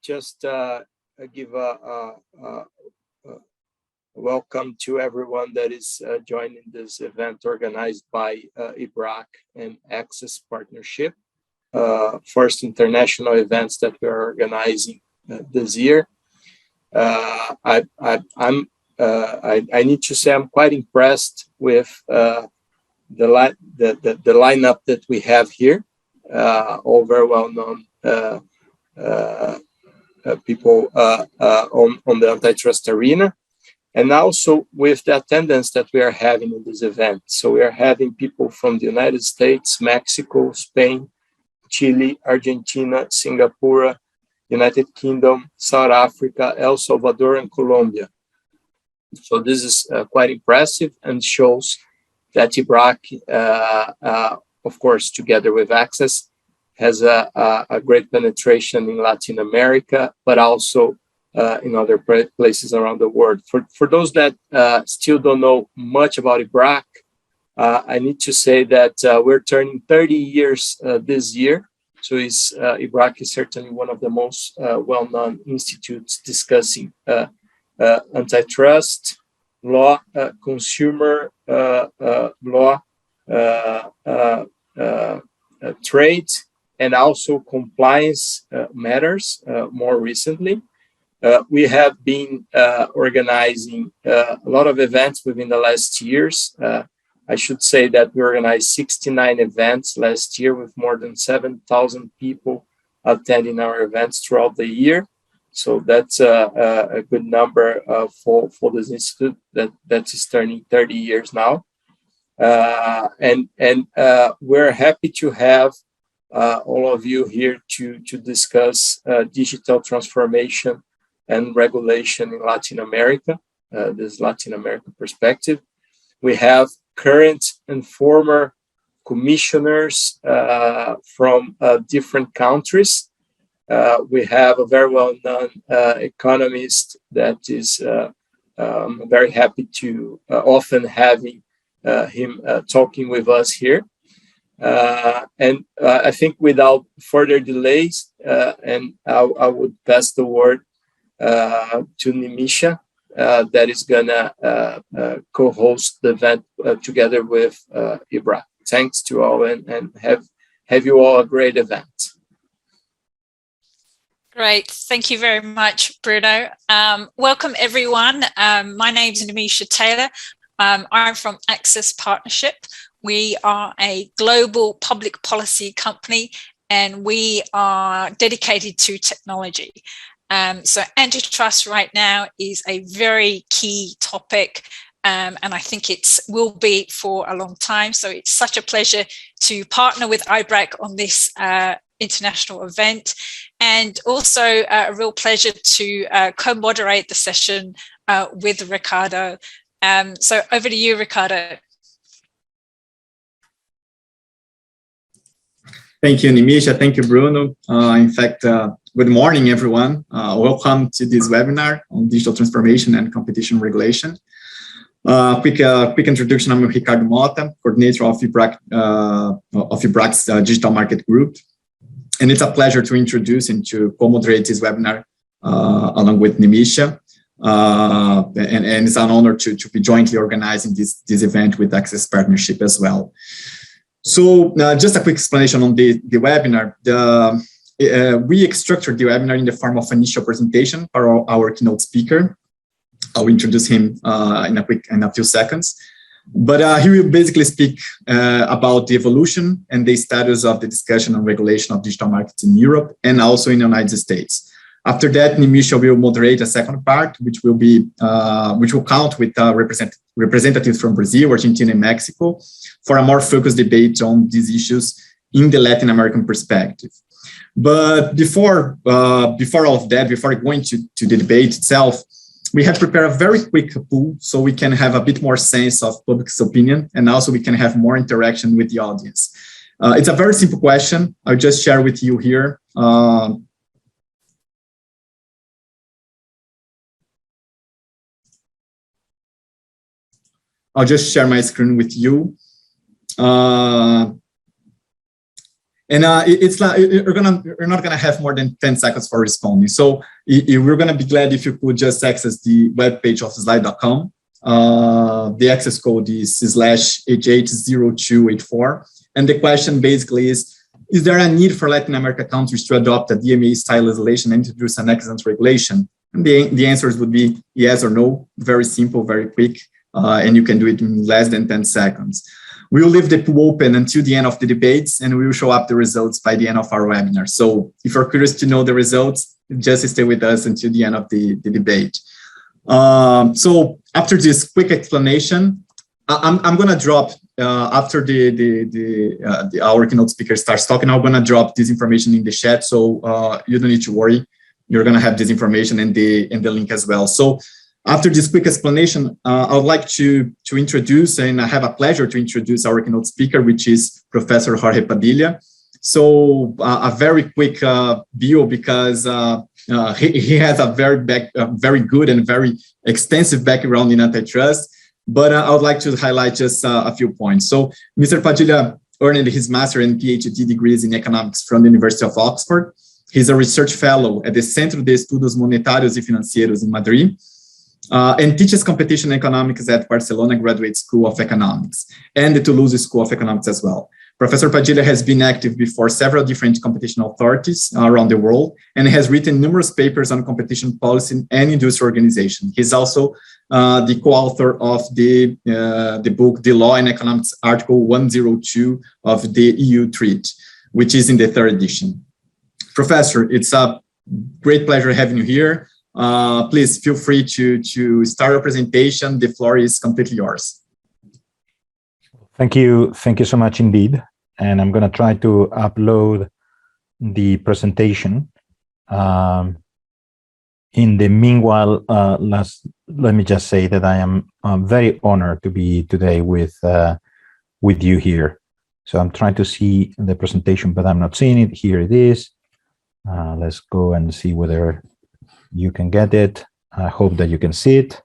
Just give a welcome to everyone that is joining this event organized by IBRAC and Access Partnership. First international events that we are organizing this year. I need to say I'm quite impressed with the lineup that we have here. All very well-known people on the antitrust arena, and also with the attendance that we are having in this event. So we are having people from the United States, Mexico, Spain, Chile, Argentina, Singapore, United Kingdom, South Africa, El Salvador, and Colombia. So this is quite impressive and shows that IBRAC, of course, together with Access, has a great penetration in Latin America, but also in other places around the world. For those that still don't know much about IBRAC, I need to say that we're turning 30 years this year. So IBRAC is certainly one of the most well-known institutes discussing antitrust law, consumer law, trade, and also compliance matters more recently. We have been organizing a lot of events within the last years. I should say that we organized 69 events last year with more than 7,000 people attending our events throughout the year. So that's a good number for this institute that is turning 30 years now. And we're happy to have all of you here to discuss digital transformation and regulation in Latin America, this Latin American perspective. We have current and former commissioners from different countries. We have a very well-known economist that is very happy to often having him talking with us here. And I think without further delays, and I would pass the word to Nimisha, that is gonna co-host the event together with IBRAC. Thanks to all, and have you all a great event. Great, thank you very much, Bruno. Welcome everyone. My name is Nimisha Taylor. I'm from Access Partnership. We are a global public policy company, and we are dedicated to technology. So antitrust right now is a very key topic, and I think it will be for a long time. So it's such a pleasure to partner with IBRAC on this international event, and also a real pleasure to co-moderate the session with Ricardo. So over to you, Ricardo. Thank you, Nimisha. Thank you, Bruno. In fact, good morning, everyone. Welcome to this webinar on digital transformation and competition regulation. Quick introduction. I'm Ricardo Mota, coordinator of IBRAC's Digital Market Group. And it's a pleasure to introduce and to co-moderate this webinar along with Nimisha. And it's an honor to be jointly organizing this event with Access Partnership as well. So just a quick explanation on the webinar. We structured the webinar in the form of initial presentation for our keynote speaker. I'll introduce him in a few seconds. But he will basically speak about the evolution and the status of the discussion on regulation of digital markets in Europe and also in the United States. After that, Nimisha will moderate a second part, which will count with representatives from Brazil, Argentina, and Mexico for a more focused debate on these issues in the Latin American perspective. But before all of that, before going to the debate itself, we have prepared a very quick poll so we can have a bit more sense of public's opinion, and also we can have more interaction with the audience. It's a very simple question. I'll just share with you here. I'll just share my screen with you. And it's like you're not gonna have more than 10 seconds for responding. So we're gonna be glad if you could just access the webpage of slide.com. The access code is /H80284. And the question basically is there a need for Latin America countries to adopt a DMA style legislation and introduce an ex-ante regulation? And the answers would be yes or no, very simple, very quick, and you can do it in less than 10 seconds. We will leave the pool open until the end of the debates, and we will show up the results by the end of our webinar. So if you're curious to know the results, just stay with us until the end of the debate. So after this quick explanation, I'm going to drop, after our keynote speaker starts talking, I'm going to drop this information in the chat. So you don't need to worry. You're going to have this information and the link as well. So after this quick explanation, I would like to introduce, and I have a pleasure to introduce our keynote speaker, which is Professor Jorge Padilla. So a very quick bio, because he has a very good and very extensive background in antitrust. But I would like to highlight just a few points. So Mr. Padilla earned his master and PhD degrees in economics from the University of Oxford. He's a research fellow at the Centro de Estudos Monetários y Financieros in Madrid. And teaches competition economics at Barcelona Graduate School of Economics and the Toulouse School of Economics as well. Professor Padilla has been active before several different competition authorities around the world and has written numerous papers on competition policy and industry organization. He's also the co-author of the book, The Law and Economics, Article 102 of the EU Treaty, which is in the 3rd edition. Professor, it's a great pleasure having you here. Please feel free to start your presentation. The floor is completely yours. Thank you so much indeed. And I'm going to try to upload the presentation. In the meanwhile, let me just say that I am very honored to be today with you here. So I'm trying to see the presentation, but I'm not seeing it. Here it is. Let's go and see whether you can get it. I hope that you can see it.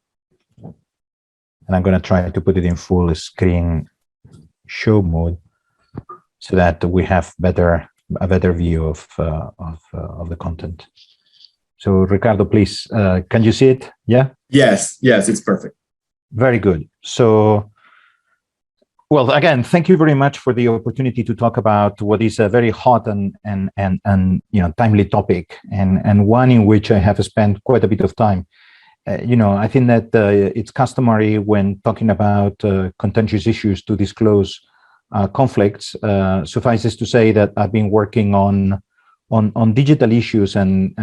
And I'm going to try to put it in full screen show mode so that we have a better view of the content. So Ricardo, please, can you see it? Yeah? Yes, it's perfect. Very good. So, well, again, thank you very much for the opportunity to talk about what is a very hot and timely topic, and one in which I have spent quite a bit of time. I think that it's customary when talking about contentious issues to disclose conflicts. Suffices to say that I've been working on digital issues and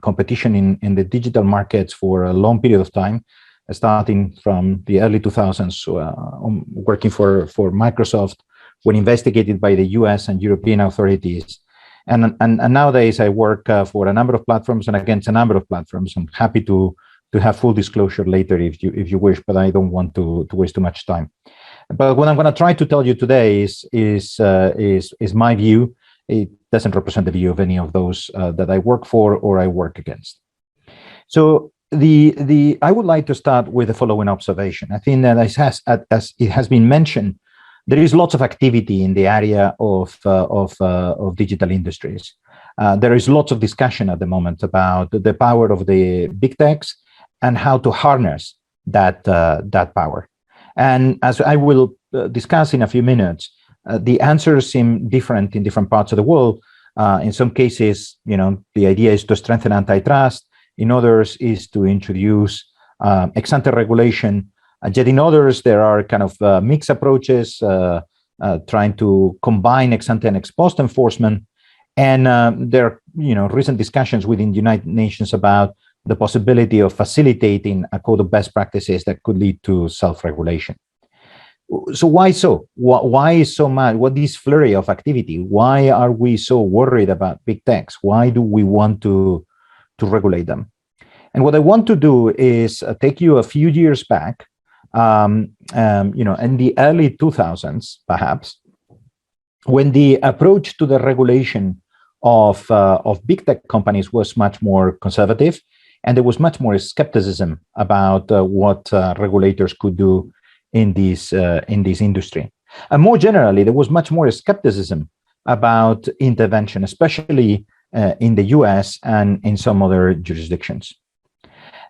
competition in the digital markets for a long period of time, starting from the early 2000s, working for Microsoft when investigated by the US and European authorities. And nowadays I work for a number of platforms and against a number of platforms. I'm happy to have full disclosure later if you wish, but I don't want to waste too much time. But what I'm going to try to tell you today is my view. It doesn't represent the view of any of those that I work for or I work against. So I would like to start with the following observation. I think that as it has been mentioned, there is lots of activity in the area of digital industries. There is lots of discussion at the moment about the power of the big techs and how to harness that power. And as I will discuss in a few minutes, the answers seem different in different parts of the world. In some cases, the idea is to strengthen antitrust. In others is to introduce ex-ante regulation. Yet in others, there are kind of mixed approaches, trying to combine ex-ante and ex-post enforcement. And there are recent discussions within the United Nations about the possibility of facilitating a code of best practices that could lead to self-regulation. So why so? Why is so much? What is flurry of activity? Why are we so worried about big techs? Why do we want to regulate them? And what I want to do is take you a few years back, in the early 2000s, perhaps, when the approach to the regulation of big tech companies was much more conservative, and there was much more skepticism about what regulators could do in this industry. And more generally, there was much more skepticism about intervention, especially in the US and in some other jurisdictions.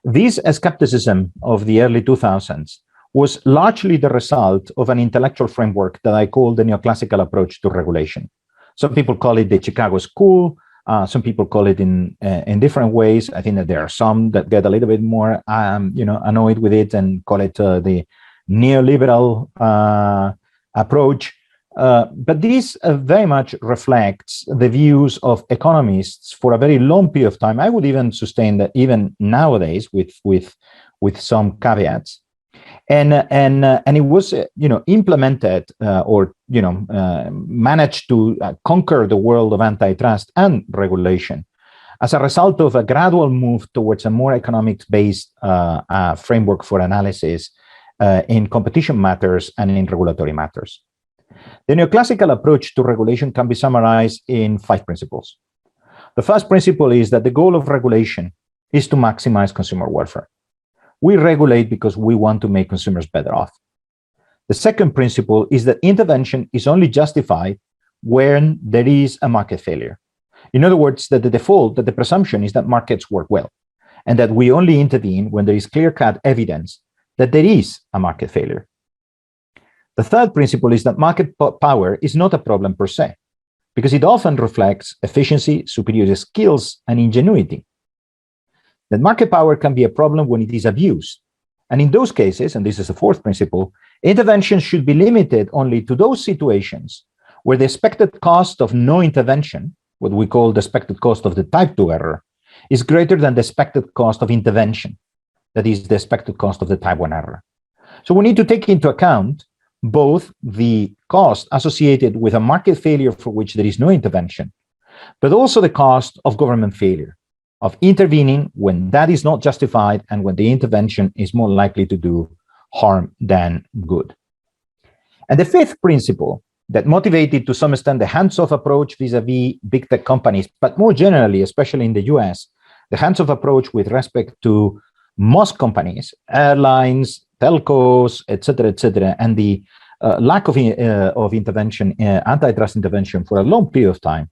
This skepticism of the early 2000s was largely the result of an intellectual framework that I call the neoclassical approach to regulation. Some people call it the Chicago School. Some people call it in different ways. I think that there are some that get a little bit more, annoyed with it and call it the neoliberal approach. But this very much reflects the views of economists for a very long period of time. I would even sustain that even nowadays, with some caveats. And it was implemented managed to conquer the world of antitrust and regulation as a result of a gradual move towards a more economics-based framework for analysis in competition matters and in regulatory matters. The neoclassical approach to regulation can be summarized in 5 principles. The first principle is that the goal of regulation is to maximize consumer welfare. We regulate because we want to make consumers better off. The second principle is that intervention is only justified when there is a market failure. In other words, that the presumption is that markets work well, and that we only intervene when there is clear-cut evidence that there is a market failure. The third principle is that market power is not a problem per se, because it often reflects efficiency, superior skills, and ingenuity. That market power can be a problem when it is abused. And in those cases, and this is the fourth principle, intervention should be limited only to those situations where the expected cost of no intervention, what we call the expected cost of the type 2 error, is greater than the expected cost of intervention, that is the expected cost of the type 1 error. So we need to take into account both the cost associated with a market failure for which there is no intervention, but also the cost of government failure, of intervening when that is not justified and when the intervention is more likely to do harm than good. And the fifth principle that motivated to some extent the hands-off approach vis-a-vis big tech companies, but more generally, especially in the US, the hands-off approach with respect to most companies, airlines, telcos, et cetera, and the lack of intervention, antitrust intervention for a long period of time.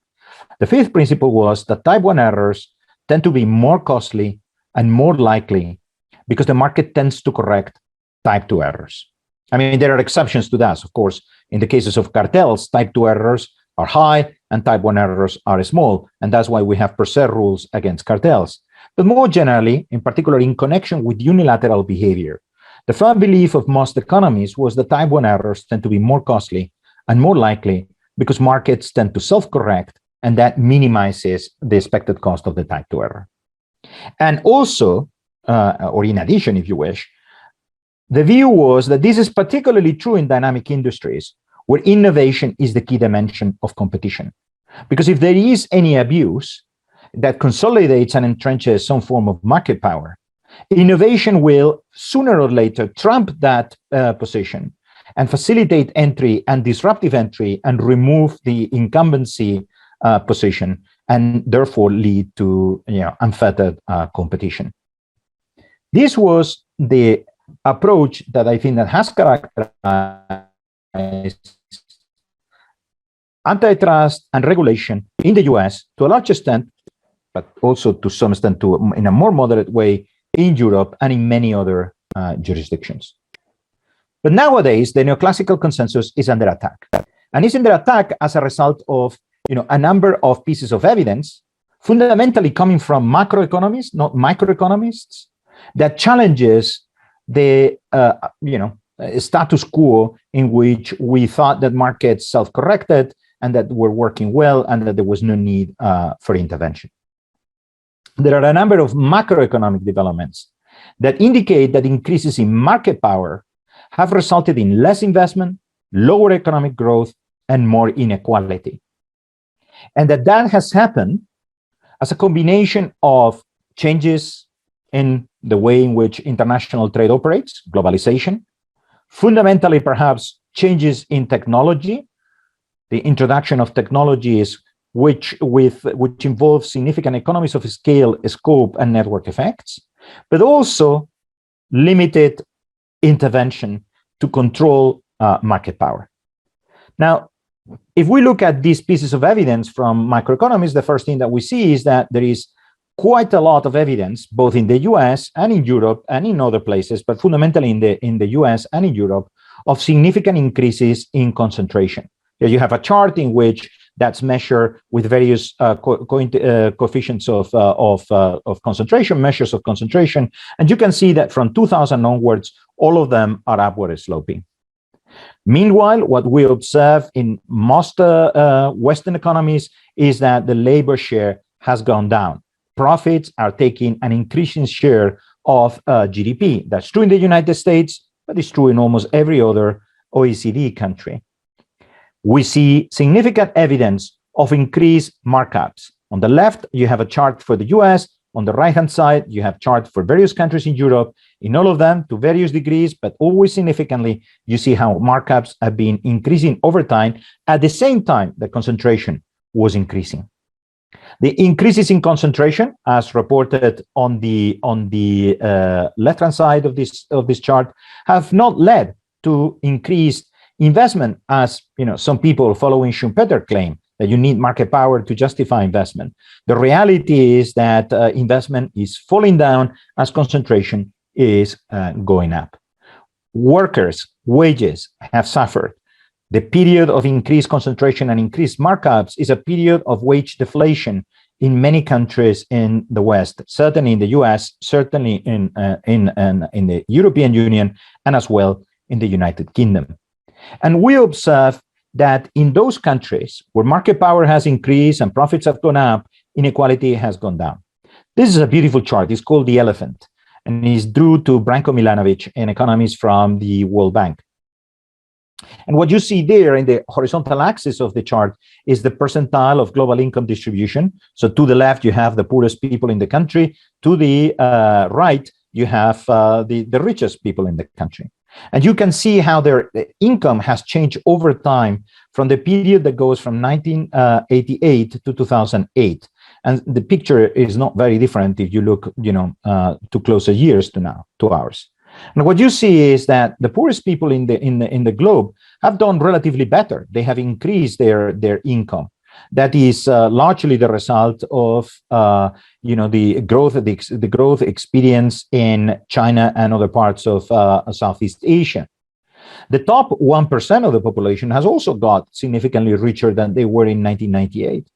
The fifth principle was that type 1 errors tend to be more costly and more likely because the market tends to correct type 2 errors. I mean, there are exceptions to that. Of course, in the cases of cartels, type 2 errors are high and type 1 errors are small. And that's why we have per se rules against cartels. But more generally, in particular, in connection with unilateral behavior, the firm belief of most economists was that type 1 errors tend to be more costly and more likely because markets tend to self-correct, and that minimizes the expected cost of the type 2 error. And also, or in addition, if you wish, the view was that this is particularly true in dynamic industries where innovation is the key dimension of competition. Because if there is any abuse that consolidates and entrenches some form of market power, innovation will sooner or later trump that position and facilitate entry and disruptive entry and remove the incumbency position and therefore lead to unfettered competition. This was the approach that I think that has characterized antitrust and regulation in the US to a large extent, but also to some extent in a more moderate way in Europe and in many other jurisdictions. But nowadays, the neoclassical consensus is under attack. And it's under attack as a result of a number of pieces of evidence, fundamentally coming from macroeconomists, not microeconomists, that challenges the status quo in which we thought that markets self-corrected and that were working well and that there was no need for intervention. There are a number of macroeconomic developments that indicate that increases in market power have resulted in less investment, lower economic growth, and more inequality. And that has happened as a combination of changes in the way in which international trade operates, globalization, fundamentally perhaps changes in technology, the introduction of technologies which involve significant economies of scale, scope, and network effects, but also limited intervention to control market power. Now, if we look at these pieces of evidence from microeconomists, the first thing that we see is that there is quite a lot of evidence, both in the US and in Europe and in other places, but fundamentally in the US and in Europe, of significant increases in concentration. Here you have a chart in which that's measured with various coefficients of concentration, measures of concentration, and you can see that from 2000 onwards, all of them are upward sloping. Meanwhile, what we observe in most Western economies is that the labor share has gone down. Profits are taking an increasing share of GDP. That's true in the United States, but it's true in almost every other OECD country. We see significant evidence of increased markups. On the left, you have a chart for the US. On the right-hand side, you have charts for various countries in Europe. In all of them, to various degrees, but always significantly, you see how markups have been increasing over time. At the same time, the concentration was increasing. The increases in concentration, as reported on the left-hand side of this chart, have not led to increased investment, as some people following Schumpeter claim that you need market power to justify investment. The reality is that investment is falling down as concentration is going up. Workers' wages have suffered. The period of increased concentration and increased markups is a period of wage deflation in many countries in the West, certainly in the US, certainly in the European Union, and as well in the United Kingdom. And we observe that in those countries where market power has increased and profits have gone up, inequality has gone down. This is a beautiful chart. It's called the elephant, and it's due to Branko Milanovic, an economist from the World Bank. And what you see there in the horizontal axis of the chart is the percentile of global income distribution. So to the left, you have the poorest people in the country. To the right, you have the richest people in the country. And you can see how their income has changed over time from the period that goes from 1988 to 2008. And the picture is not very different if you look, to closer years to ours. And what you see is that the poorest people in the globe have done relatively better. They have increased their income. That is largely the result of the growth experience in China and other parts of Southeast Asia. The top 1% of the population has also got significantly richer than they were in 1998.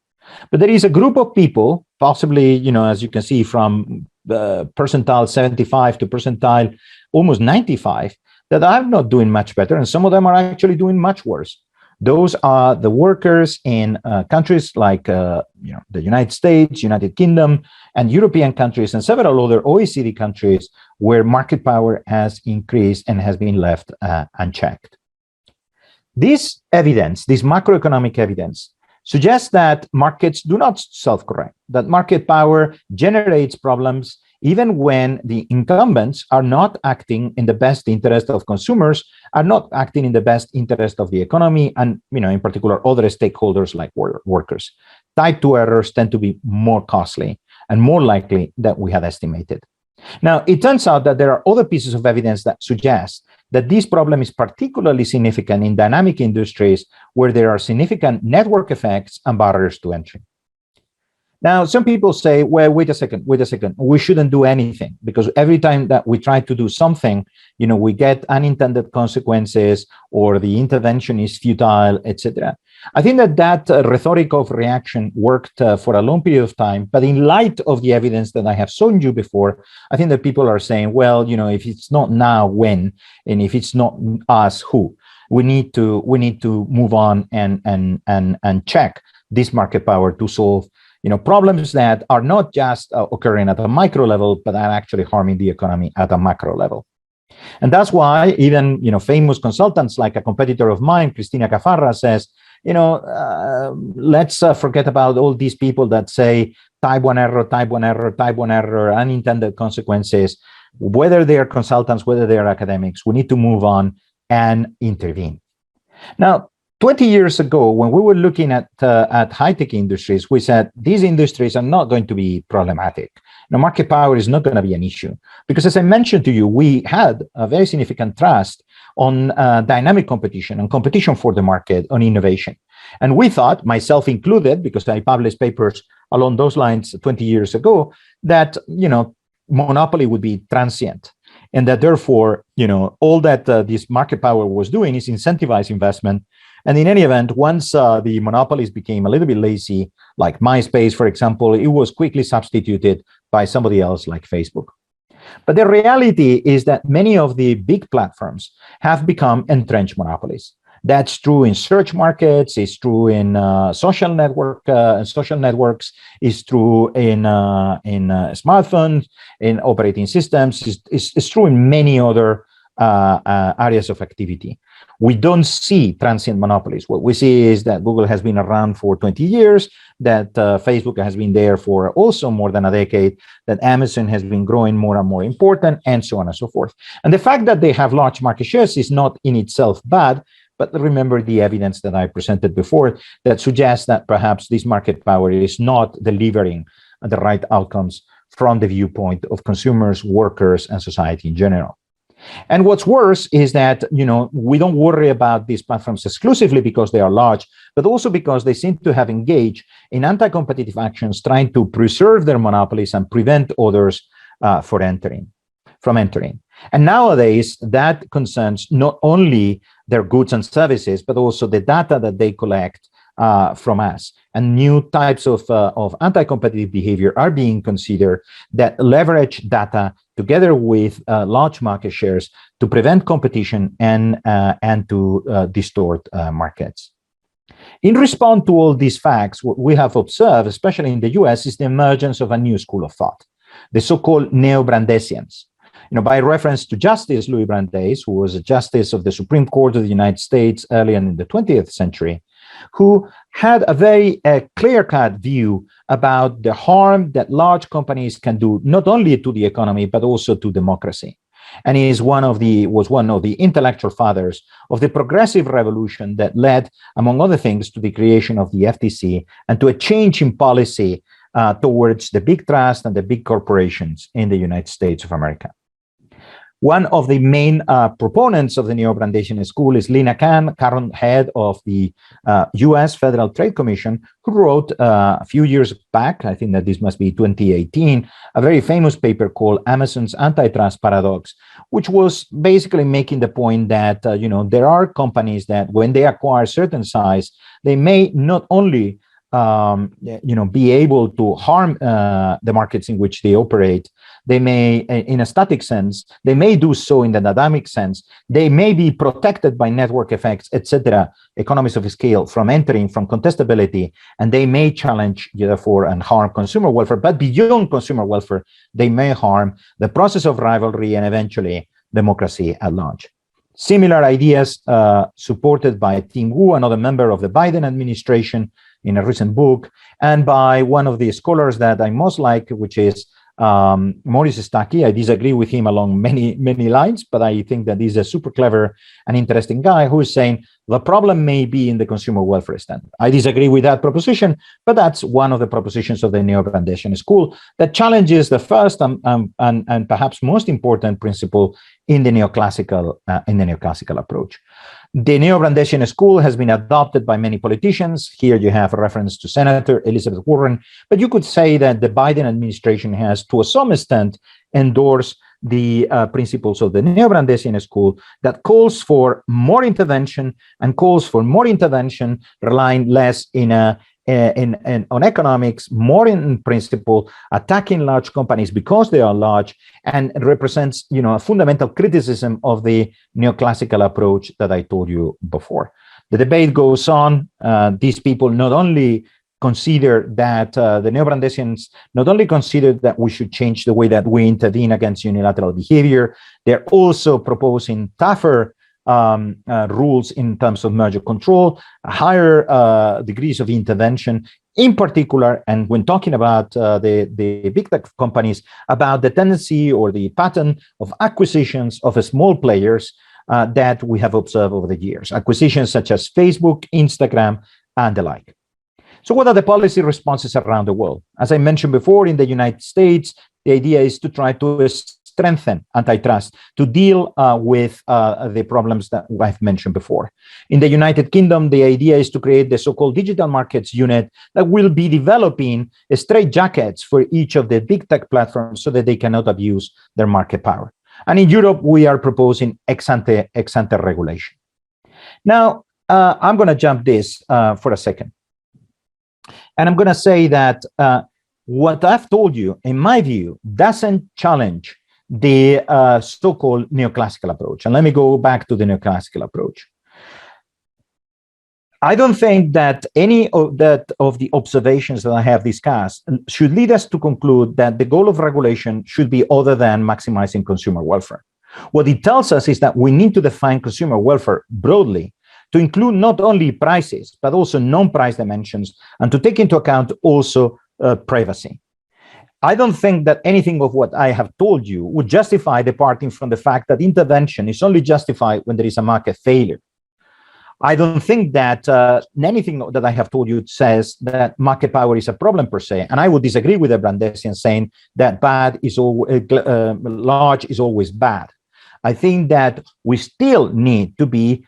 But there is a group of people, possibly, as you can see, from percentile 75 to percentile almost 95, that are not doing much better, and some of them are actually doing much worse. Those are the workers in countries like the United States, United Kingdom, and European countries, and several other OECD countries where market power has increased and has been left unchecked. This evidence, this macroeconomic evidence, suggests that markets do not self-correct, that market power generates problems even when the incumbents are not acting in the best interest of consumers, are not acting in the best interest of the economy, and in particular other stakeholders like workers. Type 2 errors tend to be more costly and more likely than we had estimated. Now, it turns out that there are other pieces of evidence that suggest that this problem is particularly significant in dynamic industries where there are significant network effects and barriers to entry. Now, some people say, well, wait a second, we shouldn't do anything, because every time that we try to do something, we get unintended consequences, or the intervention is futile, etc. I think that rhetoric of reaction worked for a long period of time, but in light of the evidence that I have shown you before, I think that people are saying, well, if it's not now, when? And if it's not us, who? We need to move on and check this market power to solve problems that are not just occurring at a micro level, but are actually harming the economy at a macro level. And that's why even, famous consultants like a competitor of mine, Cristina Cafarra, says, let's forget about all these people that say type 1 error, unintended consequences, whether they are consultants, whether they are academics. We need to move on and intervene. Now, 20 years ago, when we were looking at high-tech industries, we said these industries are not going to be problematic. Market power is not going to be an issue, because as I mentioned to you, we had a very significant trust on dynamic competition, on competition for the market, on innovation. And we thought, myself included, because I published papers along those lines 20 years ago, that, monopoly would be transient. And that therefore, all that this market power was doing is incentivize investment. And in any event, once the monopolies became a little bit lazy, like MySpace, for example, it was quickly substituted by somebody else like Facebook. But the reality is that many of the big platforms have become entrenched monopolies. That's true in search markets, it's true in social networks, it's true in smartphones, in operating systems, it's true in many other areas of activity. We don't see transient monopolies. What we see is that Google has been around for 20 years, that Facebook has been there for also more than a decade, that Amazon has been growing more and more important, and so on and so forth. And the fact that they have large market shares is not in itself bad, but remember the evidence that I presented before that suggests that perhaps this market power is not delivering the right outcomes from the viewpoint of consumers, workers, and society in general. And what's worse is that, we don't worry about these platforms exclusively because they are large, but also because they seem to have engaged in anti-competitive actions trying to preserve their monopolies and prevent others from entering. And nowadays, that concerns not only their goods and services, but also the data that they collect from us. And new types of anti-competitive behavior are being considered that leverage data together with large market shares to prevent competition and to distort markets. In response to all these facts, what we have observed, especially in the US, is the emergence of a new school of thought, the so-called neobrandessians. By reference to Justice Louis Brandeis, who was a justice of the Supreme Court of the United States early in the 20th century, who had a very clear-cut view about the harm that large companies can do, not only to the economy, but also to democracy. And he was one of the intellectual fathers of the progressive revolution that led, among other things, to the creation of the FTC and to a change in policy towards the big trust and the big corporations in the United States of America. One of the main proponents of the neobrandessian school is Lina Khan, current head of the US Federal Trade Commission, who wrote a few years back, I think that this must be 2018, a very famous paper called Amazon's Antitrust Paradox, which was basically making the point that, there are companies that when they acquire certain size, they may not only be able to harm the markets in which they operate. They may, in a static sense, they may do so in the dynamic sense. They may be protected by network effects, etc., economies of scale from entering, from contestability, and they may challenge, therefore, and harm consumer welfare. But beyond consumer welfare, they may harm the process of rivalry and eventually democracy at large. Similar ideas supported by Tim Wu, another member of the Biden administration, in a recent book, and by one of the scholars that I most like, which is Maurice Stuckey. I disagree with him along many lines, but I think that he's a super clever and interesting guy who is saying the problem may be in the consumer welfare standard. I disagree with that proposition, but that's one of the propositions of the neobrandessian school that challenges the first and perhaps most important principle in the neoclassical approach. The neobrandessian school has been adopted by many politicians. Here you have a reference to Senator Elizabeth Warren, but you could say that the Biden administration has, to some extent, endorsed the principles of the neobrandessian school that calls for more intervention relying less on economics, more in principle, attacking large companies because they are large, and represents, a fundamental criticism of the neoclassical approach that I told you before. The debate goes on. These people not only consider that the neobrandessians not only consider that we should change the way that we intervene against unilateral behavior, they're also proposing tougher rules in terms of merger control, higher degrees of intervention, in particular, and when talking about the big tech companies, about the tendency or the pattern of acquisitions of small players that we have observed over the years, acquisitions such as Facebook, Instagram, and the like. So what are the policy responses around the world? As I mentioned before, in the United States, the idea is to try to strengthen antitrust to deal with the problems that I've mentioned before. In the United Kingdom, the idea is to create the so-called digital markets unit that will be developing straitjackets for each of the big tech platforms so that they cannot abuse their market power. And in Europe, we are proposing ex-ante regulation. Now, I'm going to jump this for a second. And I'm going to say that what I've told you, in my view, doesn't challenge the so-called neoclassical approach. And let me go back to the neoclassical approach. I don't think that any of the observations that I have discussed should lead us to conclude that the goal of regulation should be other than maximizing consumer welfare. What it tells us is that we need to define consumer welfare broadly to include not only prices, but also non-price dimensions, and to take into account also privacy. I don't think that anything of what I have told you would justify departing from the fact that intervention is only justified when there is a market failure. I don't think that anything that I have told you says that market power is a problem per se, and I would disagree with the Brandessians saying that large is always bad. I think that we still need to be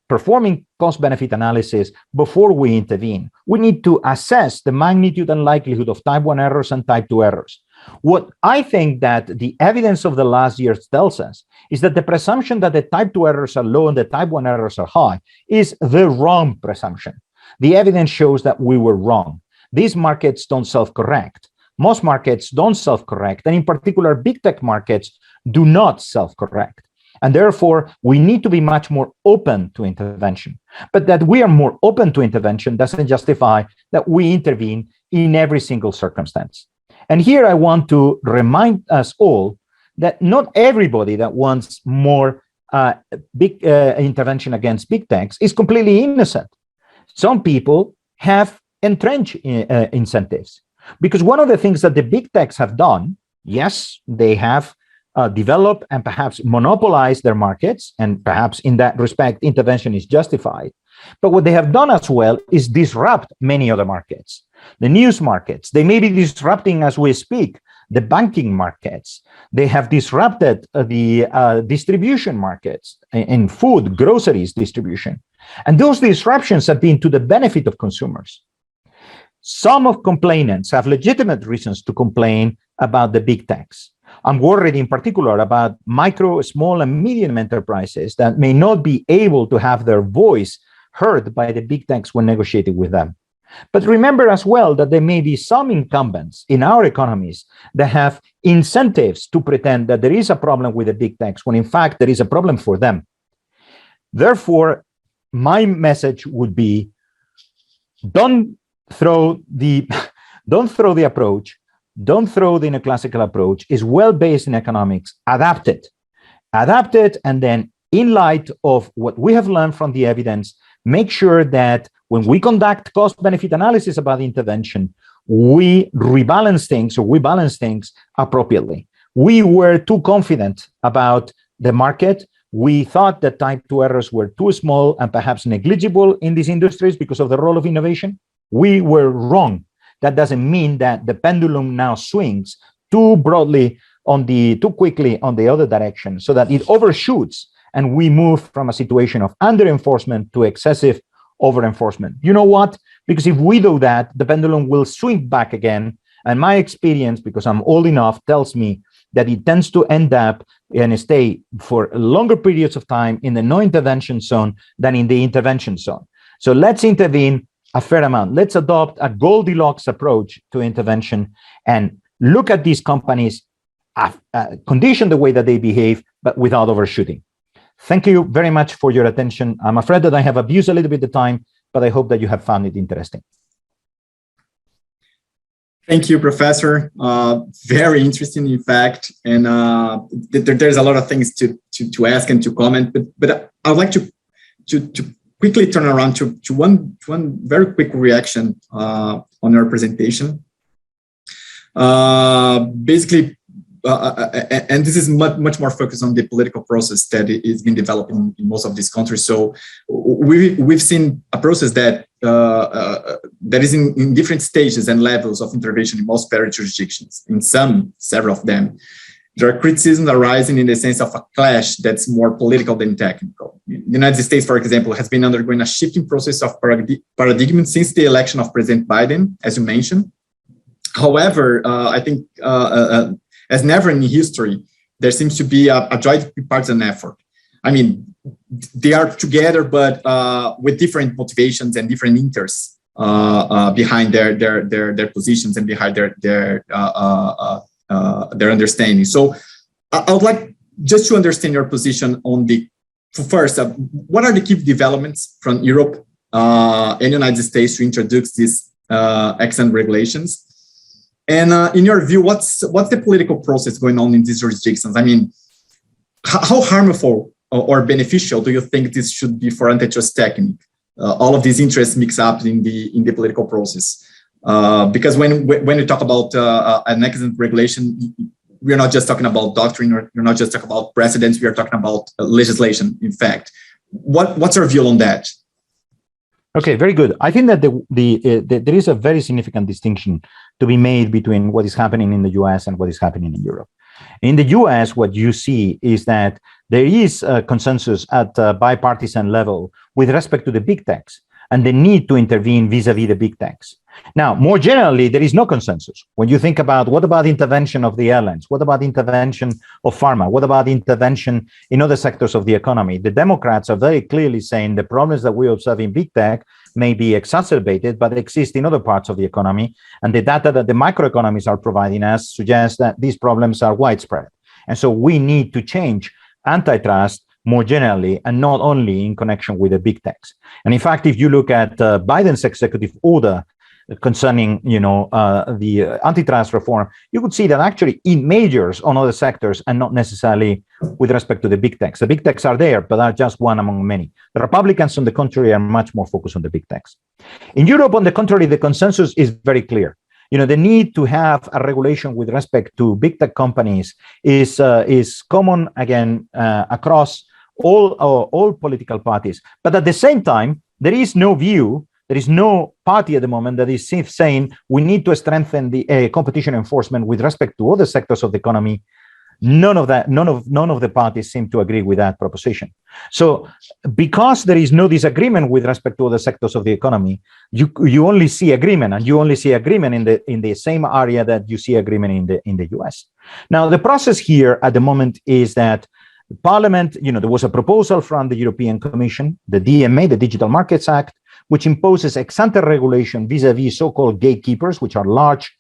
performing cost-benefit analysis before we intervene. We need to assess the magnitude and likelihood of type 1 errors and type 2 errors. What I think that the evidence of the last years tells us is that the presumption that the type 2 errors are low and the type 1 errors are high is the wrong presumption. The evidence shows that we were wrong. These markets don't self-correct. Most markets don't self-correct, and in particular, big tech markets do not self-correct. And therefore, we need to be much more open to intervention. But that we are more open to intervention doesn't justify that we intervene in every single circumstance. And here I want to remind us all that not everybody that wants more big intervention against big techs is completely innocent. Some people have entrenched incentives. Because one of the things that the big techs have done, yes, they have develop and perhaps monopolize their markets, and perhaps in that respect, intervention is justified. But what they have done as well is disrupt many other markets. The news markets, they may be disrupting as we speak, the banking markets. They have disrupted the distribution markets in food, groceries distribution. And those disruptions have been to the benefit of consumers. Some of complainants have legitimate reasons to complain about the big techs. I'm worried in particular about micro, small, and medium enterprises that may not be able to have their voice heard by the big techs when negotiating with them. But remember as well that there may be some incumbents in our economies that have incentives to pretend that there is a problem with the big techs when in fact there is a problem for them. Therefore, my message would be, don't throw the approach. Don't throw the neoclassical approach. Is well-based in economics. Adapt it, and then in light of what we have learned from the evidence, make sure that when we conduct cost-benefit analysis about intervention, we balance things appropriately. We were too confident about the market. We thought that type 2 errors were too small and perhaps negligible in these industries because of the role of innovation. We were wrong. That doesn't mean that the pendulum now swings too quickly on the other direction so that it overshoots and we move from a situation of under-enforcement to excessive over-enforcement. You know what? Because if we do that, the pendulum will swing back again. And my experience, because I'm old enough, tells me that it tends to end up and stay for longer periods of time in the no-intervention zone than in the intervention zone. So let's intervene a fair amount. Let's adopt a Goldilocks approach to intervention and look at these companies, condition the way that they behave, but without overshooting. Thank you very much for your attention. I'm afraid that I have abused a little bit of time, but I hope that you have found it interesting. Thank you, Professor. Very interesting, in fact, and there's a lot of things to ask and to comment, but I would like to quickly turn around to one very quick reaction on our presentation. Basically, and this is much more focused on the political process that is being developed in most of these countries. So we've seen a process that is in different stages and levels of intervention in most federal jurisdictions. In several of them, there are criticisms arising in the sense of a clash that's more political than technical. The United States, for example, has been undergoing a shifting process of paradigm since the election of President Biden, as you mentioned. However, I think as never in history, there seems to be a joint bipartisan effort. I mean, they are together, but with different motivations and different interests behind their positions and behind their understanding. So I would like just to understand your position on first, what are the key developments from Europe and United States to introduce these ex-ante regulations? And in your view, what's the political process going on in these jurisdictions? I mean, how harmful or beneficial do you think this should be for antitrust technique? All of these interests mix up in the political process. Because when we talk about an ex-ante regulation, we're not just talking about doctrine, or we're not just talking about precedents. We are talking about legislation. In fact, what's your view on that? Okay, very good. I think that there is a very significant distinction to be made between what is happening in the US and what is happening in Europe. In the US, what you see is that there is a consensus at a bipartisan level with respect to the big techs and the need to intervene vis-a-vis the big techs. Now, more generally, there is no consensus. When you think about what about intervention of the airlines? What about intervention of pharma? What about intervention in other sectors of the economy? The Democrats are very clearly saying the problems that we observe in big tech may be exacerbated, but exist in other parts of the economy. And the data that the microeconomies are providing us suggests that these problems are widespread. And so we need to change antitrust more generally, and not only in connection with the big techs. And in fact, if you look at Biden's executive order concerning, the antitrust reform, you could see that actually it majors on other sectors and not necessarily with respect to the big techs. The big techs are there, but are just one among many. The Republicans, on the contrary, are much more focused on the big techs. In Europe, on the contrary, the consensus is very clear. The need to have a regulation with respect to big tech companies is common again across all political parties. But at the same time, there is no view. There is no party at the moment that is saying we need to strengthen the competition enforcement with respect to other sectors of the economy. None of the parties seem to agree with that proposition. So, because there is no disagreement with respect to other sectors of the economy, you only see agreement, and you only see agreement in the same area that you see agreement in the US. Now, the process here at the moment is that Parliament, there was a proposal from the European Commission, the DMA, the Digital Markets Act, which imposes ex-ante regulation vis-a-vis so-called gatekeepers, which are large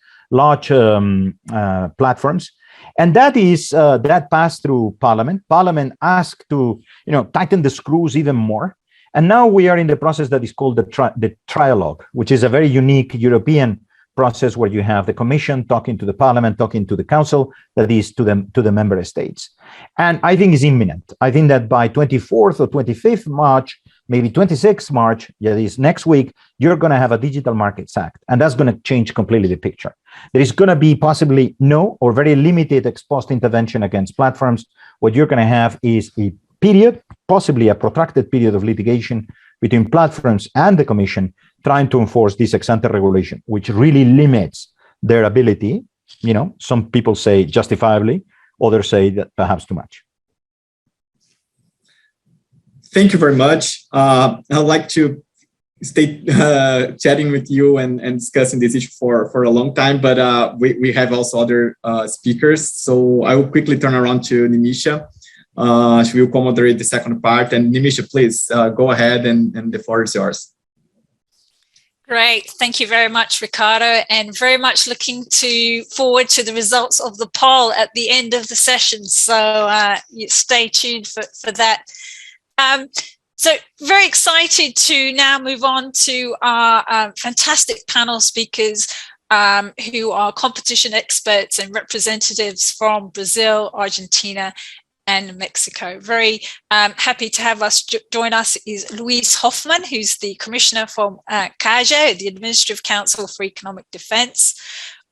platforms. And that passed through Parliament. Parliament asked to, tighten the screws even more. And now we are in the process that is called the trialogue, which is a very unique European process where you have the Commission talking to the Parliament, talking to the Council, that is to the member states. And I think it's imminent. I think that by 24th or 25th March, maybe 26th March, that is next week, you're going to have a Digital Markets Act, and that's going to change completely the picture. There is going to be possibly no or very limited ex post intervention against platforms. What you're going to have is a period, possibly a protracted period of litigation between platforms and the Commission trying to enforce this ex-ante regulation, which really limits their ability. Some people say justifiably, others say that perhaps too much. Thank you very much. I'd like to stay chatting with you and discussing this issue for a long time, but we have also other speakers. So I will quickly turn around to Nimisha. She will co-moderate the second part. And Nimisha, please go ahead and the floor is yours. Great. Thank you very much, Ricardo, and very much looking forward to the results of the poll at the end of the session. So stay tuned for that. So very excited to now move on to our fantastic panel speakers who are competition experts and representatives from Brazil, Argentina, and Mexico. Very happy to have join us is Luis Hoffman, who's the commissioner from CAGE, the Administrative Council for Economic Defense.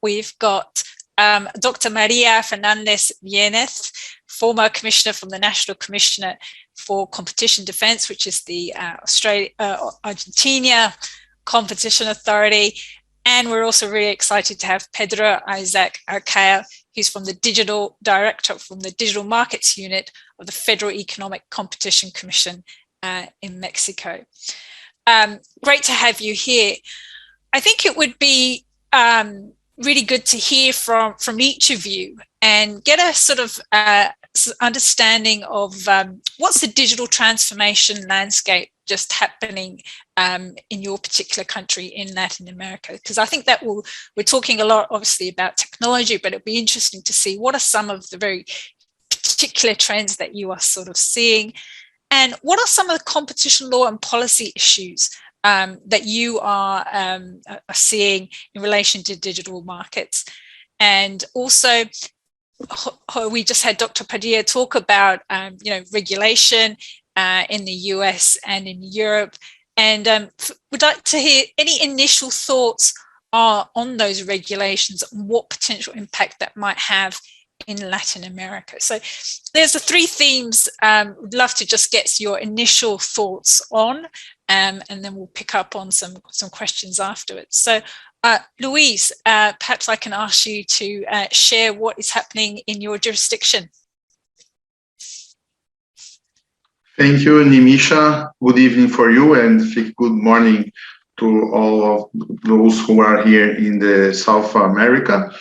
We've got Dr. María-Fernanda Viecens, former commissioner from the National Commissioner for Competition Defense, which is the Argentina Competition Authority. And we're also really excited to have Pedro Isaac Arcao, who's from the Digital Director from the Digital Markets Unit of the Federal Economic Competition Commission in Mexico. Great to have you here. I think it would be really good to hear from each of you and get a sort of understanding of what's the digital transformation landscape just happening in your particular country in Latin America, because I think that we're talking a lot obviously about technology, but it'd be interesting to see what are some of the very particular trends that you are sort of seeing, and what are some of the competition law and policy issues that you are seeing in relation to digital markets. And also, we just had Dr. Padilla talk about regulation in the US and in Europe, and would like to hear any initial thoughts on those regulations and what potential impact that might have in Latin America. So there's the three themes. Would love to just get your initial thoughts on, and then we'll pick up on some questions afterwards. So Luis, perhaps I can ask you to share what is happening in your jurisdiction. Thank you, Nimisha. Good evening for you, and good morning to all of those who are here in the South America.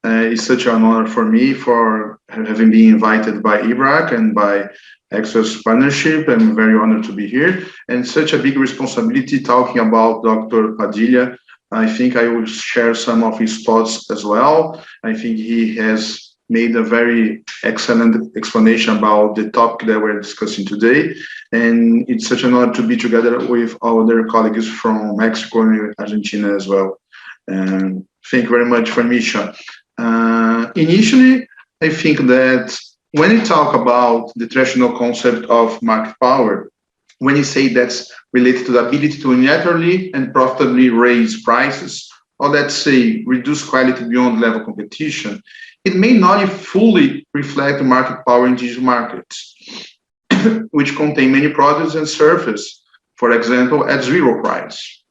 It's such an honor for me for having been invited by IBRAC and by Access Partnership. I'm very honored to be here, and such a big responsibility talking about Dr. Padilla. I think I will share some of his thoughts as well. I think he has made a very excellent explanation about the topic that we're discussing today. And it's such an honor to be together with other colleagues from Mexico and Argentina as well. Thank you very much, Misha. Initially, I think that when you talk about the traditional concept of market power, when you say that's related to the ability to unilaterally and profitably raise prices, or let's say reduce quality beyond level competition, it may not fully reflect market power in digital markets, which contain many products and services, for example, at zero price.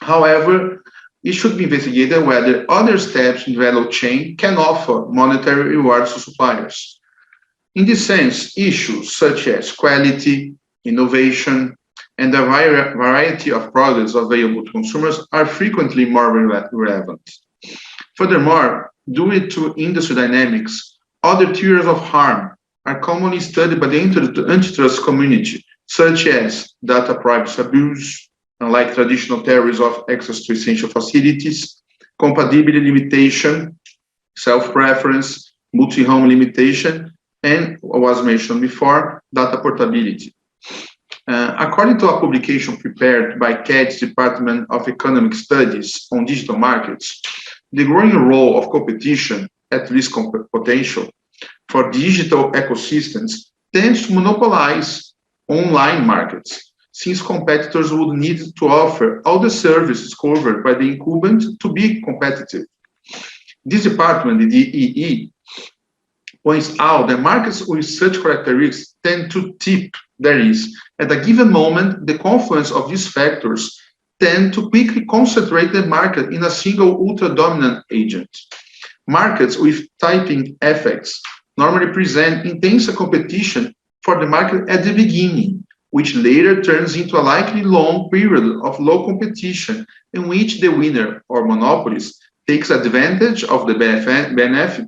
However, it should be investigated whether other steps in the value chain can offer monetary rewards to suppliers. In this sense, issues such as quality, innovation, and the variety of products available to consumers are frequently more relevant. Furthermore, due to industry dynamics, other theories of harm are commonly studied by the antitrust community, such as data privacy abuse, unlike traditional theories of access to essential facilities, compatibility limitation, self-preference, multi-home limitation, and what was mentioned before, data portability. According to a publication prepared by CAD's Department of Economic Studies on digital markets, the growing role of competition at risk potential for digital ecosystems tends to monopolize online markets, since competitors would need to offer all the services covered by the incumbent to be competitive. This department, the DEE, points out that markets with such characteristics tend to tip, that is, at a given moment, the confluence of these factors tend to quickly concentrate the market in a single ultra-dominant agent. Markets with typing effects normally present intense competition for the market at the beginning, which later turns into a likely long period of low competition in which the winner or monopolist takes advantage of the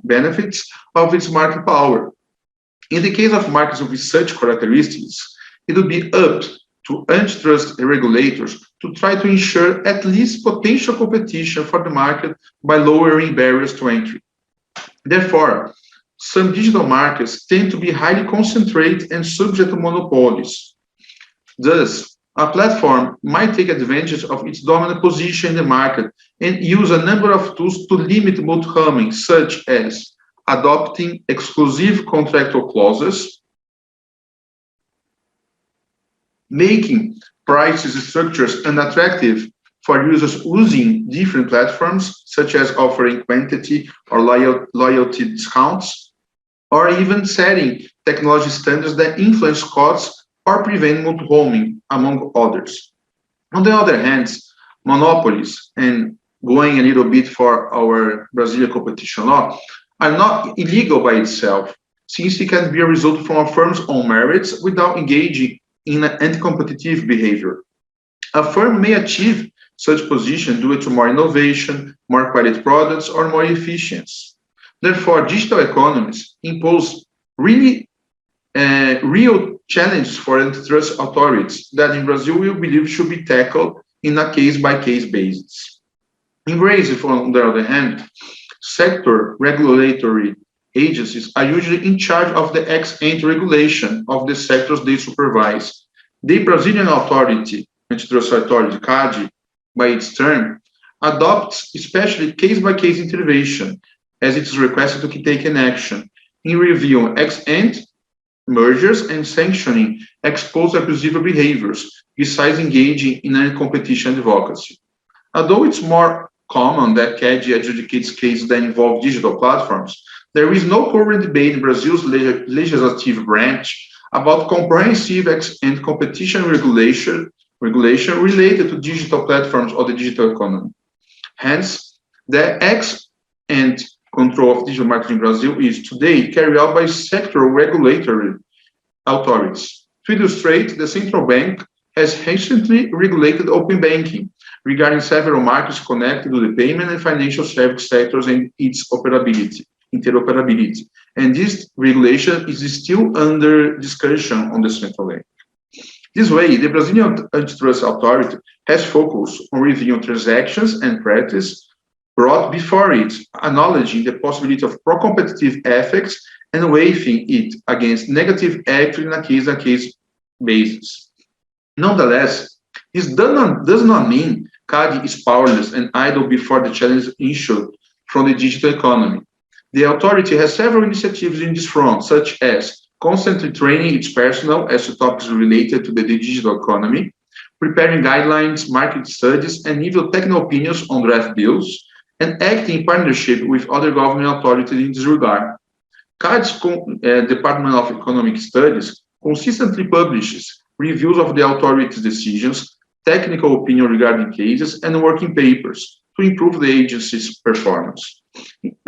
benefits of its market power. In the case of markets with such characteristics, it would be up to antitrust regulators to try to ensure at least potential competition for the market by lowering barriers to entry. Therefore, some digital markets tend to be highly concentrated and subject to monopolies. Thus, a platform might take advantage of its dominant position in the market and use a number of tools to limit multi-homing, such as adopting exclusive contractual clauses, making prices structures unattractive for users using different platforms, such as offering quantity or loyalty discounts, or even setting technology standards that influence costs or prevent multi-homing, among others. On the other hand, monopolies and going a little bit for our Brazilian competition law, are not illegal by itself, since it can be a result from a firm's own merits without engaging in an anti-competitive behavior. A firm may achieve such position due to more innovation, more quality products, or more efficiency. Therefore, digital economies impose real challenges for antitrust authorities that in Brazil we believe should be tackled in a case-by-case basis. In Brazil, on the other hand, sector regulatory agencies are usually in charge of the ex-ante regulation of the sectors they supervise. The Brazilian authority, antitrust authority, CADE, by its term, adopts especially case-by-case intervention, as it is requested to take an action in reviewing ex-ante mergers and sanctioning ex-post abusive behaviors, besides engaging in a competition advocacy. Although it's more common that CADE adjudicates cases that involve digital platforms, there is no current debate in Brazil's legislative branch about comprehensive ex-ante competition regulation related to digital platforms or the digital economy. Hence, the ex-ante control of digital marketing in Brazil is today carried out by sectoral regulatory authorities. To illustrate, the central bank has recently regulated open banking regarding several markets connected to the payment and financial service sectors and its interoperability. And this regulation is still under discussion on the central bank. This way, the Brazilian Antitrust Authority has focused on reviewing transactions and practice brought before it, acknowledging the possibility of pro-competitive effects and weighing it against negative action in a case-by-case basis. Nonetheless, this does not mean CADE is powerless and idle before the challenge issued from the digital economy. The authority has several initiatives in this front, such as constantly training its personnel as to topics related to the digital economy, preparing guidelines, market studies, and even technical opinions on draft bills, and acting in partnership with other government authorities in this regard. CADE's Department of Economic Studies consistently publishes reviews of the authority's decisions, technical opinion regarding cases, and working papers to improve the agency's performance.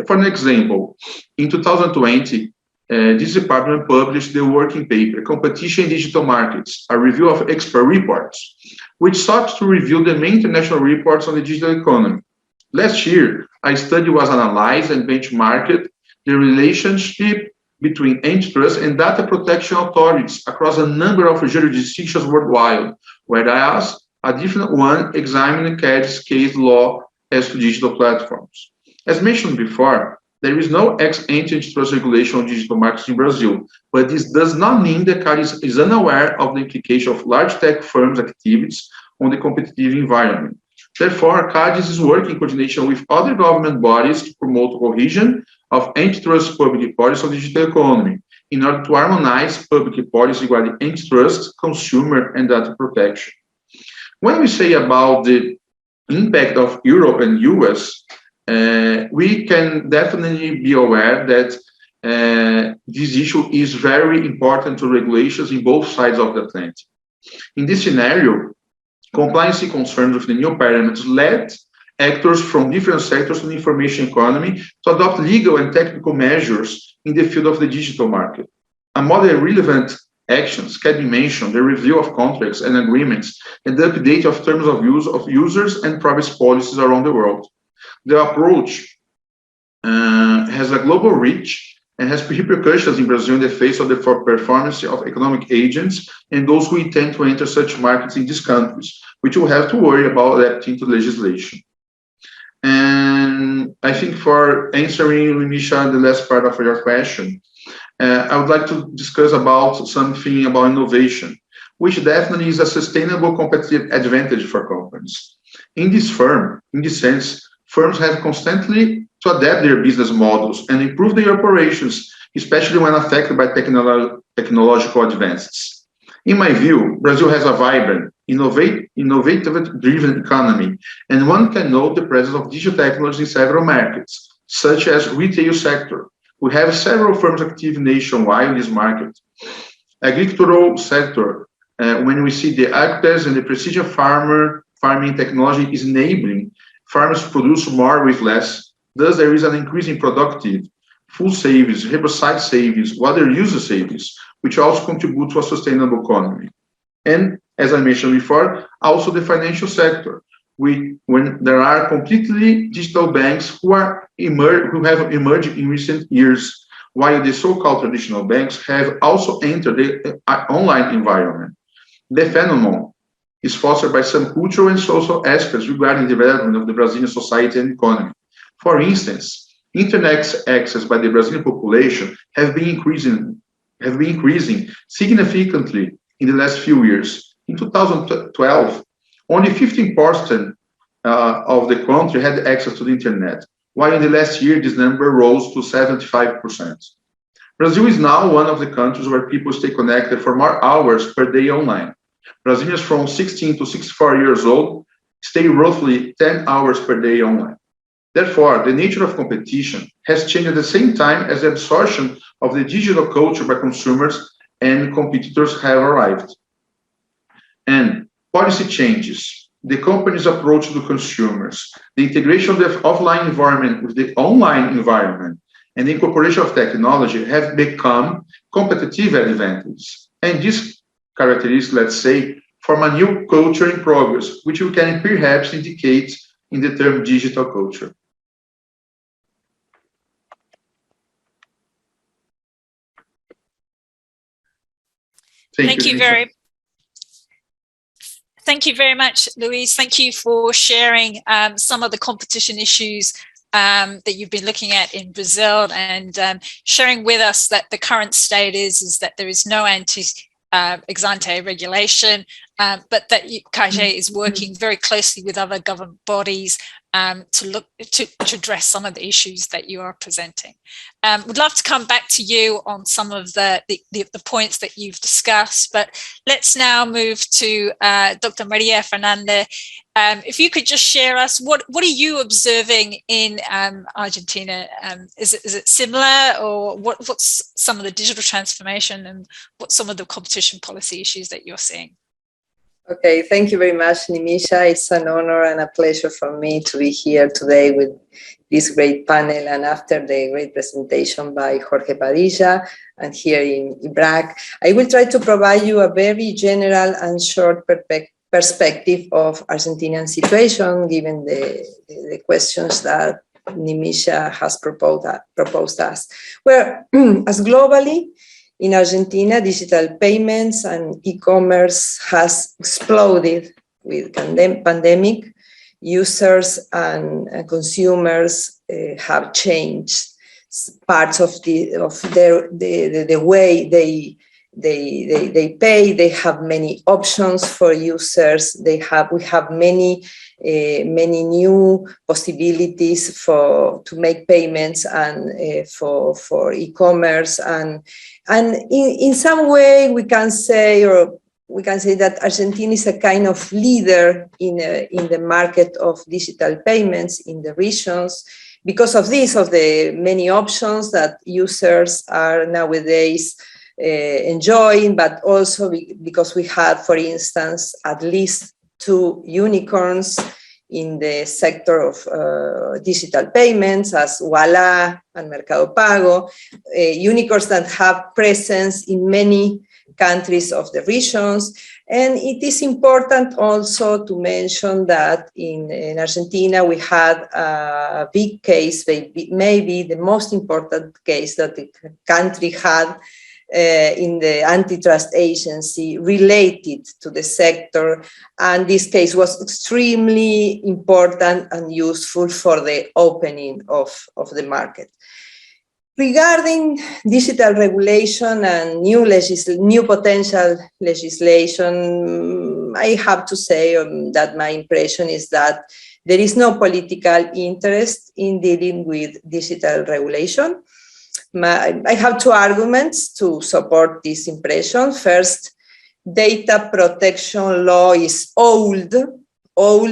For an example, in 2020, this department published the working paper, Competition in Digital Markets, a review of expert reports, which sought to review the main international reports on the digital economy. Last year, a study was analyzed and benchmarked the relationship between antitrust and data protection authorities across a number of jurisdictions worldwide, whereas a different one examined CADE's case law as to digital platforms. As mentioned before, there is no ex-ante antitrust regulation on digital markets in Brazil, but this does not mean that CADE is unaware of the implication of large tech firms' activities on the competitive environment. Therefore, CADE is working in coordination with other government bodies to promote cohesion of antitrust public policy on the digital economy in order to harmonize public policy regarding antitrust, consumer, and data protection. When we say about the impact of Europe and US, we can definitely be aware that this issue is very important to regulations in both sides of the Atlantic. In this scenario, compliance concerns with the new parameters led actors from different sectors of the information economy to adopt legal and technical measures in the field of the digital market. Among the relevant actions can be mentioned the review of contracts and agreements and the update of terms of use of users and privacy policies around the world. The approach has a global reach and has repercussions in Brazil in the face of the performance of economic agents and those who intend to enter such markets in these countries, which will have to worry about adapting to legislation. And I think for answering, Misha, the last part of your question, I would like to discuss about something about innovation, which definitely is a sustainable competitive advantage for companies. In this sense, firms have constantly to adapt their business models and improve their operations, especially when affected by technological advances. In my view, Brazil has a vibrant, innovative-driven economy, and one can note the presence of digital technology in several markets, such as retail sector. We have several firms active nationwide in this market. Agricultural sector, when we see the agriculture and the precision farming technology is enabling Farmers produce more with less. Thus, there is an increase in productive, food savings, herbicide savings, water usage savings, which also contribute to a sustainable economy. And as I mentioned before, also the financial sector. When there are completely digital banks who have emerged in recent years, while the so-called traditional banks have also entered the online environment. The phenomenon is fostered by some cultural and social aspects regarding the development of the Brazilian society and economy. For instance, internet access by the Brazilian population have been increasing significantly in the last few years. In 2012, only 15% of the country had access to the internet, while in the last year this number rose to 75%. Brazil is now one of the countries where people stay connected for more hours per day online. Brazilians from 16 to 64 years old stay roughly 10 hours per day online. Therefore, the nature of competition has changed at the same time as the absorption of the digital culture by consumers and competitors have arrived. And policy changes, the company's approach to consumers, the integration of the offline environment with the online environment, and the incorporation of technology have become competitive advantages. And these characteristics, let's say, form a new culture in progress, which we can perhaps indicate in the term digital culture. Thank you very much, Luis. Thank you for sharing some of the competition issues that you've been looking at in Brazil, and sharing with us that the current state is that there is no ex-ante regulation, but that CAGE is working very closely with other government bodies to address some of the issues that you are presenting. Would love to come back to you on some of the points that you've discussed, but let's now move to Dr. María-Fernanda. If you could just share us, what are you observing in Argentina? Is it similar, or what's some of the digital transformation, and what's some of the competition policy issues that you're seeing? Okay, thank you very much, Nimisha. It's an honor and a pleasure for me to be here today with this great panel, and after the great presentation by Jorge Padilla and here in IBRAC. I will try to provide you a very general and short perspective of Argentinian situation, given the questions that Nimisha has proposed us. Where, as globally, in Argentina, digital payments and e-commerce has exploded with pandemic. Users and consumers have changed parts of the way they pay. They have many options for users. We have many new possibilities to make payments and for e-commerce, and in some way we can say that Argentina is a kind of leader in the market of digital payments in the regions, because of the many options that users are nowadays enjoying, but also because we had, for instance, at least 2 unicorns in the sector of digital payments, as Walla and Mercado Pago, unicorns that have presence in many countries of the regions. And it is important also to mention that in Argentina we had a big case, maybe the most important case that the country had in the antitrust agency related to the sector, and this case was extremely important and useful for the opening of the market. Regarding digital regulation and new potential legislation, I have to say that my impression is that there is no political interest in dealing with digital regulation. I have 2 arguments to support this impression. First, data protection law is old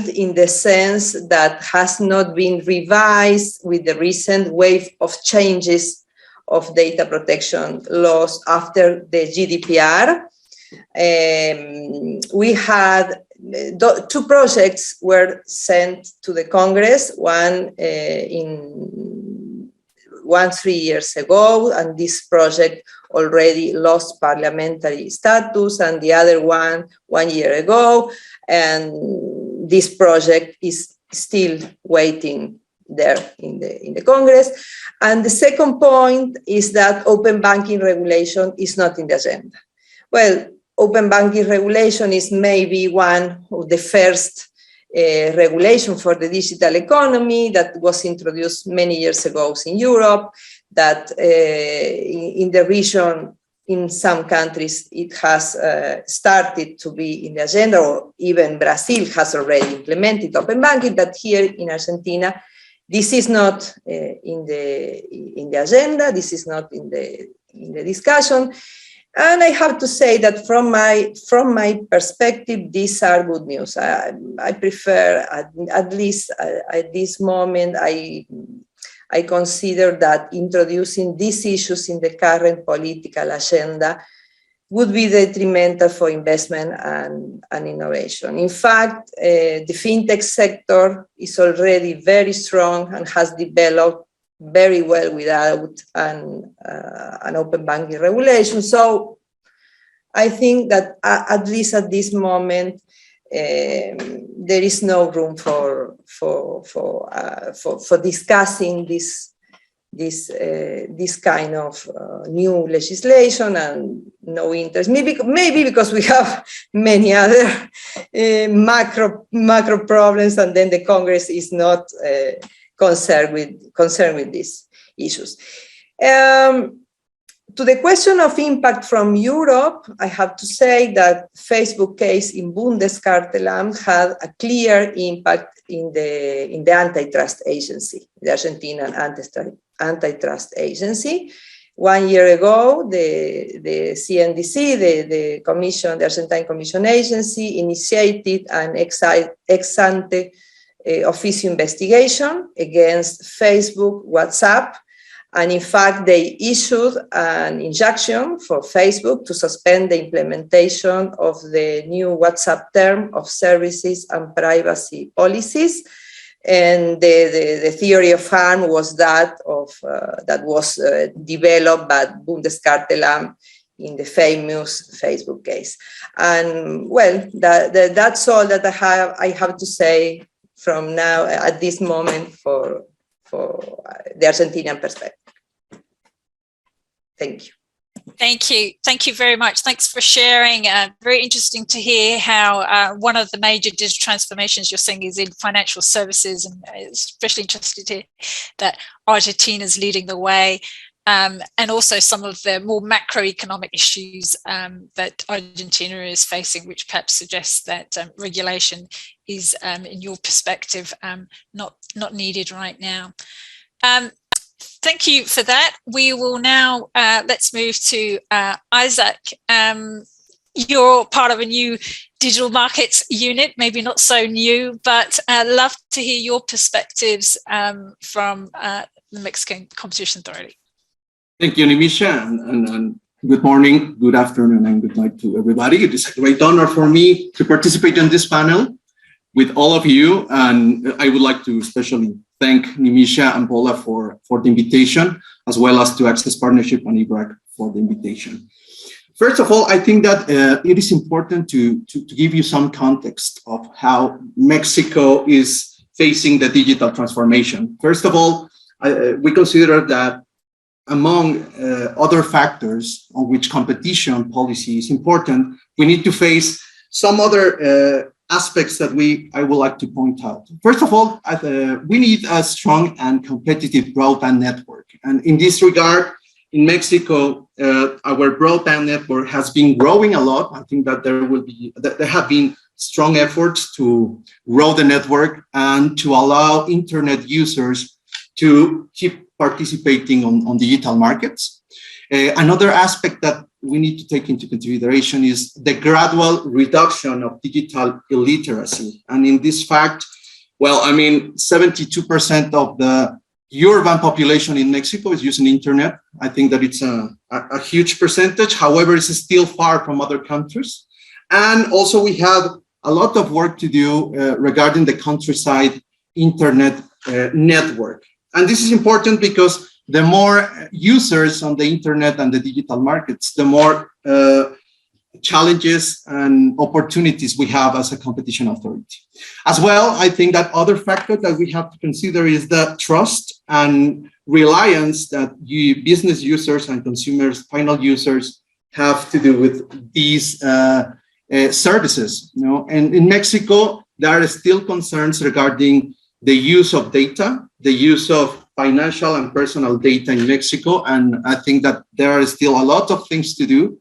in the sense that has not been revised with the recent wave of changes of data protection laws after the GDPR. We had two projects were sent to the Congress, one 3 years ago, and this project already lost parliamentary status, and the other one 1 year ago, and this project is still waiting there in the Congress. And the second point is that open banking regulation is not in the agenda. Well, open banking regulation is maybe one of the first regulation for the digital economy that was introduced many years ago in Europe, that in the region, in some countries, it has started to be in the agenda, or even Brazil has already implemented open banking, but here in Argentina, this is not in the agenda, this is not in the discussion. And I have to say that from my perspective, these are good news. I prefer, at least at this moment, I consider that introducing these issues in the current political agenda would be detrimental for investment and innovation. In fact, the fintech sector is already very strong and has developed very well without an open banking regulation. So I think that at least at this moment, there is no room for discussing this kind of new legislation, and no interest. Maybe because we have many other macro problems, and then the Congress is not concerned with these issues. To the question of impact from Europe, I have to say that Facebook case in Bundeskartellamt had a clear impact in the antitrust agency, the Argentinian antitrust agency. 1 year ago, the CNDC, the Commission, the Argentine Commission Agency, initiated an ex-ante official investigation against Facebook, WhatsApp, and in fact, they issued an injunction for Facebook to suspend the implementation of the new WhatsApp term of services and privacy policies. And the theory of harm was that was developed by Bundeskartellamt in the famous Facebook case. And well, that's all that I have to say from now at this moment for the Argentinian perspective. Thank you. Thank you very much. Thanks for sharing. Very interesting to hear how one of the major digital transformations you're seeing is in financial services, and especially interested to hear that Argentina is leading the way, and also some of the more macroeconomic issues that Argentina is facing, which perhaps suggests that regulation is, in your perspective, not needed right now. Thank you for that. We will now, let's move to Isaac. You're part of a new digital markets unit, maybe not so new, but I'd love to hear your perspectives from the Mexican Competition Authority. Thank you, Nimisha, and good morning, good afternoon, and good night to everybody. It is a great honor for me to participate in this panel with all of you, and I would like to especially thank Nimisha and Paula for the invitation, as well as to Access Partnership and IBRAC for the invitation. First of all, I think that it is important to give you some context of how Mexico is facing the digital transformation. First of all, we consider that among other factors on which competition policy is important, we need to face some other aspects that I would like to point out. First of all, we need a strong and competitive broadband network. And in this regard, in Mexico, our broadband network has been growing a lot. I think that there have been strong efforts to grow the network and to allow internet users to keep participating on digital markets. Another aspect that we need to take into consideration is the gradual reduction of digital illiteracy. And in this fact, well, I mean, 72% of the urban population in Mexico is using internet. I think that it's a huge percentage. However, it's still far from other countries. And also we have a lot of work to do regarding the countryside internet network. And this is important because the more users on the internet and the digital markets, the more challenges and opportunities we have as a competition authority. As well, I think that other factor that we have to consider is the trust and reliance that business users and consumers, final users, have to do with these services. You know, and in Mexico, there are still concerns regarding the use of data, the use of financial and personal data in Mexico, and I think that there are still a lot of things to do,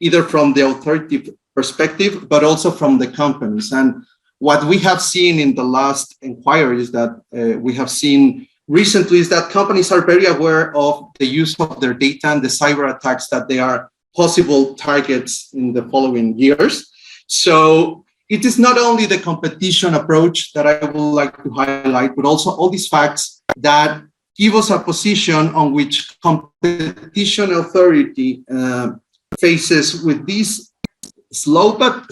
either from the authority perspective, but also from the companies. And what we have seen in the last inquiries that we have seen recently is that companies are very aware of the use of their data and the cyber attacks that they are possible targets in the following years. So it is not only the competition approach that I would like to highlight, but also all these facts that give us a position on which competition authority faces with this slow but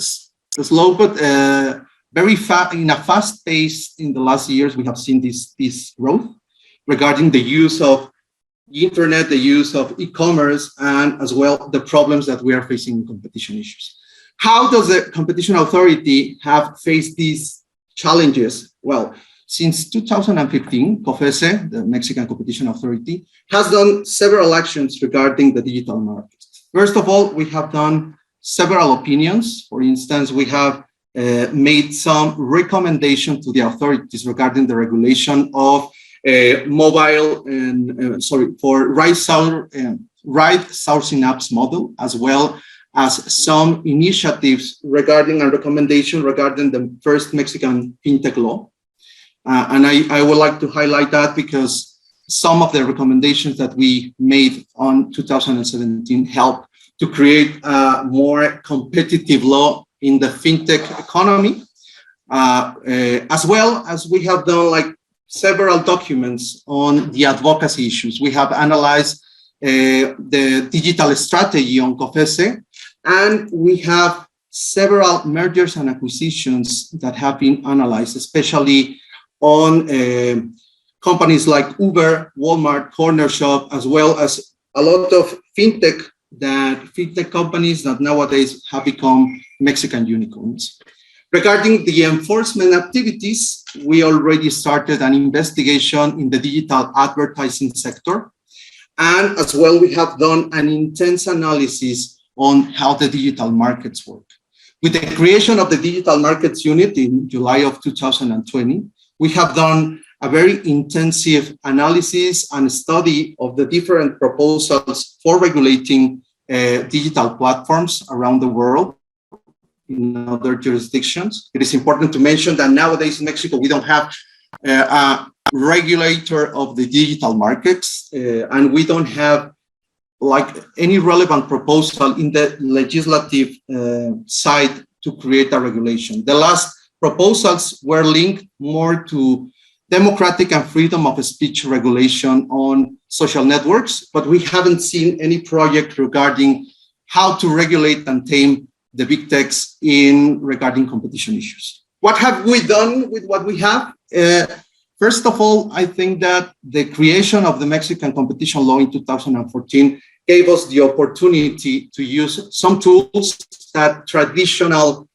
very fast, in a fast pace. In the last years, we have seen this growth regarding the use of the internet, the use of e-commerce, and as well the problems that we are facing in competition issues. How does the competition authority have faced these challenges? Well, since 2015, COFECE, the Mexican Competition Authority, has done several actions regarding the digital market. First of all, we have done several opinions. For instance, we have made some recommendations to the authorities regarding the regulation of mobile and for ride sourcing apps model, as well as some initiatives regarding a recommendation regarding the first Mexican fintech law. And I would like to highlight that because some of the recommendations that we made on 2017 help to create a more competitive law in the fintech economy, as well as we have done several documents on the advocacy issues. We have analyzed the digital strategy on COFECE, and we have several mergers and acquisitions that have been analyzed, especially on companies like Uber, Walmart, Corner Shop, as well as a lot of fintech companies that nowadays have become Mexican unicorns. Regarding the enforcement activities, we already started an investigation in the digital advertising sector. And as well, we have done an intense analysis on how the digital markets work. With the creation of the Digital Markets Unit in July of 2020, we have done a very intensive analysis and study of the different proposals for regulating digital platforms around the world in other jurisdictions. It is important to mention that nowadays in Mexico, we don't have a regulator of the digital markets, and we don't have any relevant proposal in the legislative side to create a regulation. The last proposals were linked more to democratic and freedom of speech regulation on social networks, but we haven't seen any project regarding how to regulate and tame the big techs regarding competition issues. What have we done with what we have? First of all, I think that the creation of the Mexican competition law in 2014 gave us the opportunity to use some tools that traditional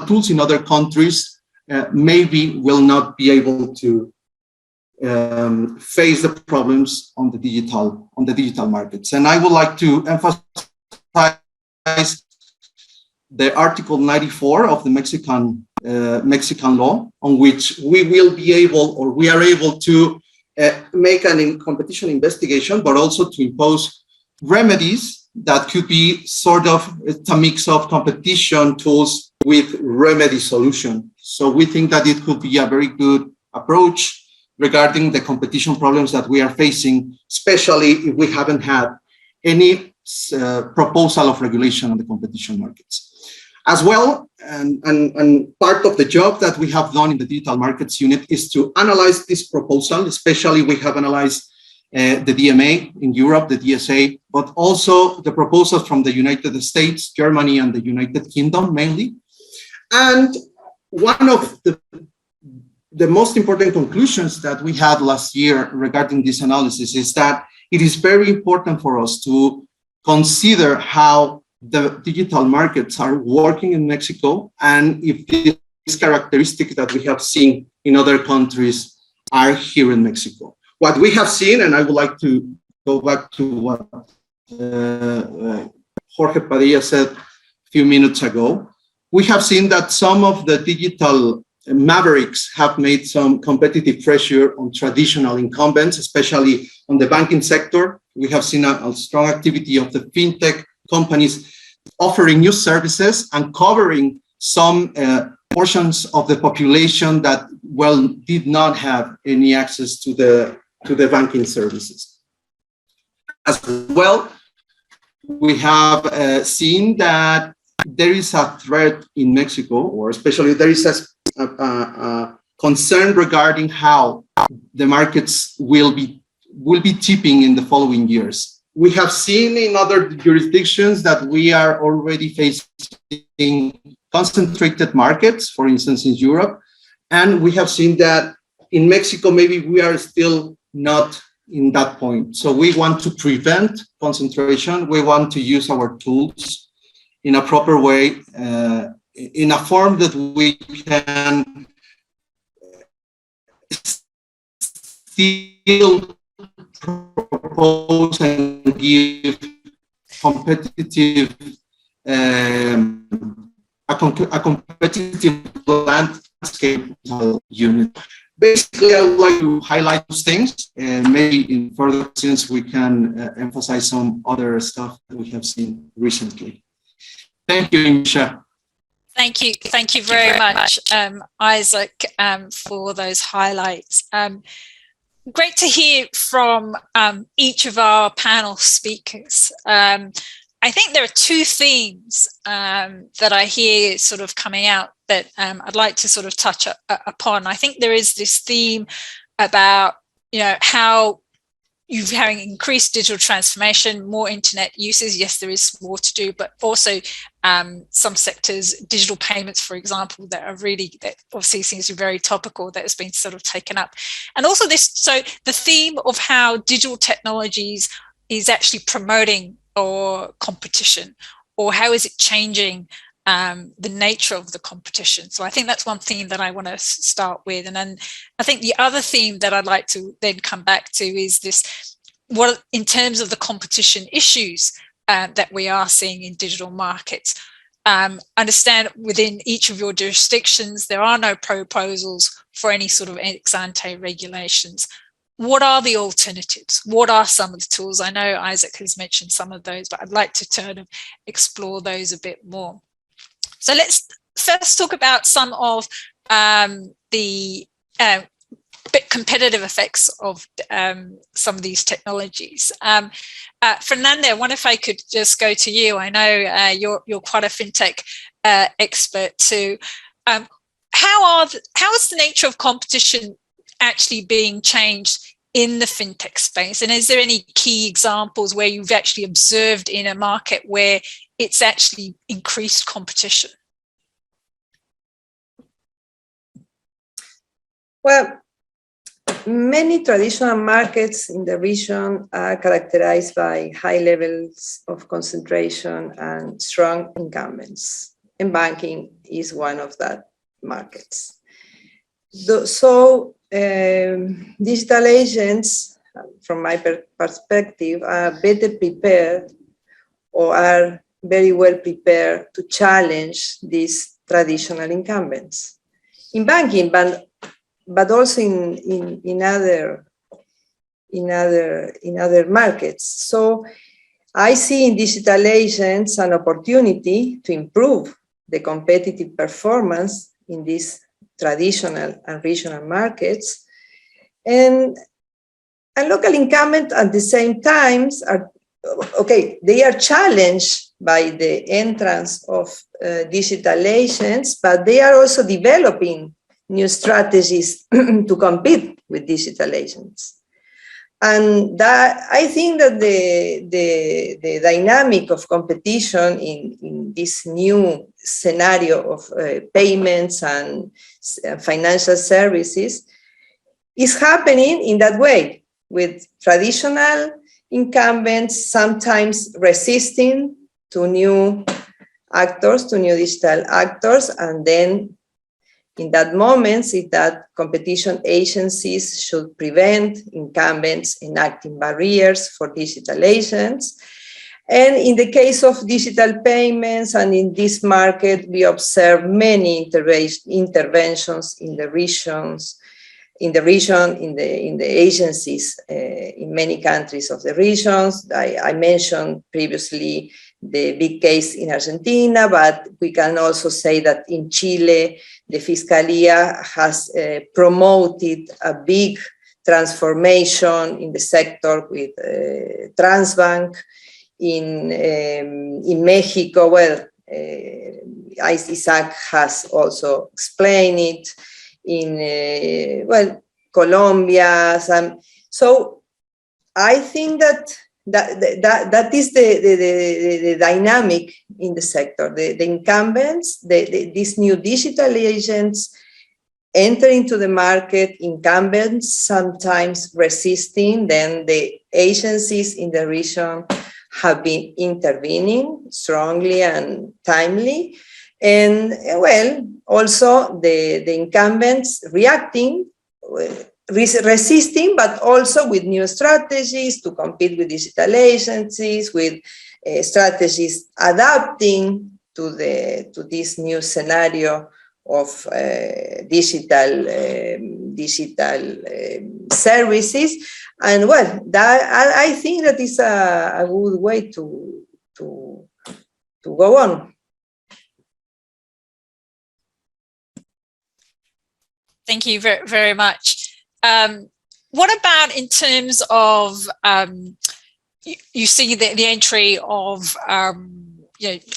tools in other countries maybe will not be able to face the problems on the digital markets. And I would like to emphasize the Article 94 of the Mexican law, on which we will be able, or we are able to make a competition investigation, but also to impose remedies that could be sort of a mix of competition tools with remedy solution. So we think that it could be a very good approach regarding the competition problems that we are facing, especially if we haven't had any proposal of regulation on the competition markets. As well, and part of the job that we have done in the Digital Markets Unit is to analyze this proposal. Especially, we have analyzed the DMA in Europe, the DSA, but also the proposals from the United States, Germany, and the United Kingdom mainly. And one of the most important conclusions that we had last year regarding this analysis is that it is very important for us to consider how the digital markets are working in Mexico and if these characteristics that we have seen in other countries are here in Mexico. What we have seen, and I would like to go back to what Jorge Padilla said a few minutes ago, we have seen that some of the digital mavericks have made some competitive pressure on traditional incumbents, especially on the banking sector. We have seen a strong activity of the fintech companies offering new services and covering some portions of the population that, well, did not have any access to the banking services. As well, we have seen that there is a threat in Mexico, or especially there is a concern regarding how the markets will be tipping in the following years. We have seen in other jurisdictions that we are already facing concentrated markets, for instance, in Europe. And we have seen that in Mexico, maybe we are still not in that point. So we want to prevent concentration. We want to use our tools in a proper way, in a form that we can still propose and give competitive, a competitive landscape unit. Basically, I would like to highlight those things, and maybe in further since we can emphasize some other stuff that we have seen recently. Thank you, Misha. Thank you very much, Isaac, for those highlights. Great to hear from each of our panel speakers. I think there are two themes that I hear sort of coming out that I'd like to sort of touch upon. I think there is this theme about, how you're having increased digital transformation, more internet uses. Yes, there is more to do, but also some sectors, digital payments, for example, that obviously seems to be very topical, that has been sort of taken up. And also so the theme of how digital technologies is actually promoting or competition, or how is it changing the nature of the competition. So I think that's one theme that I want to start with. And then I think the other theme that I'd like to then come back to is this, what in terms of the competition issues that we are seeing in digital markets. Understand within each of your jurisdictions, there are no proposals for any sort of ex-ante regulations. What are the alternatives? What are some of the tools? I know Isaac has mentioned some of those, but I'd like to turn and explore those a bit more. So let's first talk about some of the competitive effects of some of these technologies. Fernanda, I wonder if I could just go to you. I know you're quite a fintech expert too. How is the nature of competition actually being changed in the fintech space? And is there any key examples where you've actually observed in a market where it's actually increased competition? Well, many traditional markets in the region are characterized by high levels of concentration and strong incumbents, and banking is one of that markets. So digital agents, from my perspective, are better prepared or are very well prepared to challenge these traditional incumbents in banking, but also in other markets. So I see in digital agents an opportunity to improve the competitive performance in these traditional and regional markets, and local incumbents at the same time they are challenged by the entrance of digital agents, but they are also developing new strategies to compete with digital agents. And that I think that the dynamic of competition in this new scenario of payments and financial services is happening in that way, with traditional incumbents sometimes resisting to new actors, to new digital actors, and then in that moment, is that competition agencies should prevent incumbents enacting barriers for digital agents. And in the case of digital payments and in this market, we observe many interventions in the regions, in the agencies in many countries of the regions. I mentioned previously the big case in Argentina, but we can also say that in Chile, the Fiscalía has promoted a big transformation in the sector with Transbank. In Mexico, well, Isaac has also explained it. In Colombia, so I think that is the dynamic in the sector. The incumbents, these new digital agents enter into the market, incumbents sometimes resisting, then the agencies in the region have been intervening strongly and timely. And well, also the incumbents reacting, resisting, but also with new strategies to compete with digital agencies, with strategies adapting to this new scenario of digital services. And well, that I think that is a good way to go on. Thank you very, very much. What about in terms of you see the entry of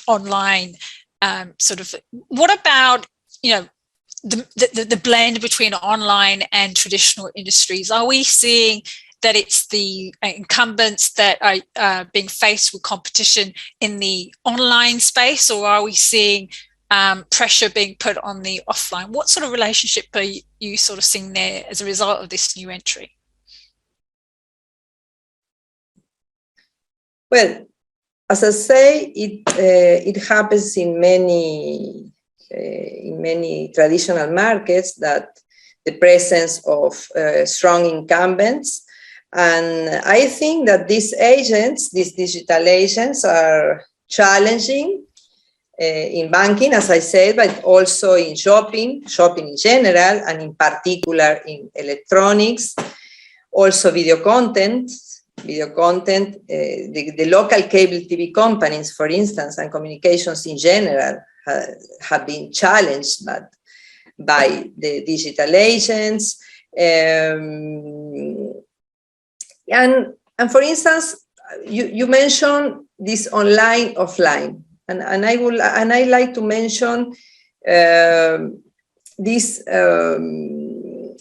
online sort of? What about the blend between online and traditional industries? Are we seeing that it's the incumbents that are being faced with competition in the online space, or are we seeing pressure being put on the offline? What sort of relationship are you sort of seeing there as a result of this new entry? Well, as I say, it happens in many traditional markets, that the presence of strong incumbents. And I think that these agents, these digital agents, are challenging in banking, as I said, but also in shopping in general, and in particular in electronics, also video content, the local cable TV companies, for instance, and communications in general have been challenged by the digital agents. And for instance, you mentioned this online, offline. And I like to mention this the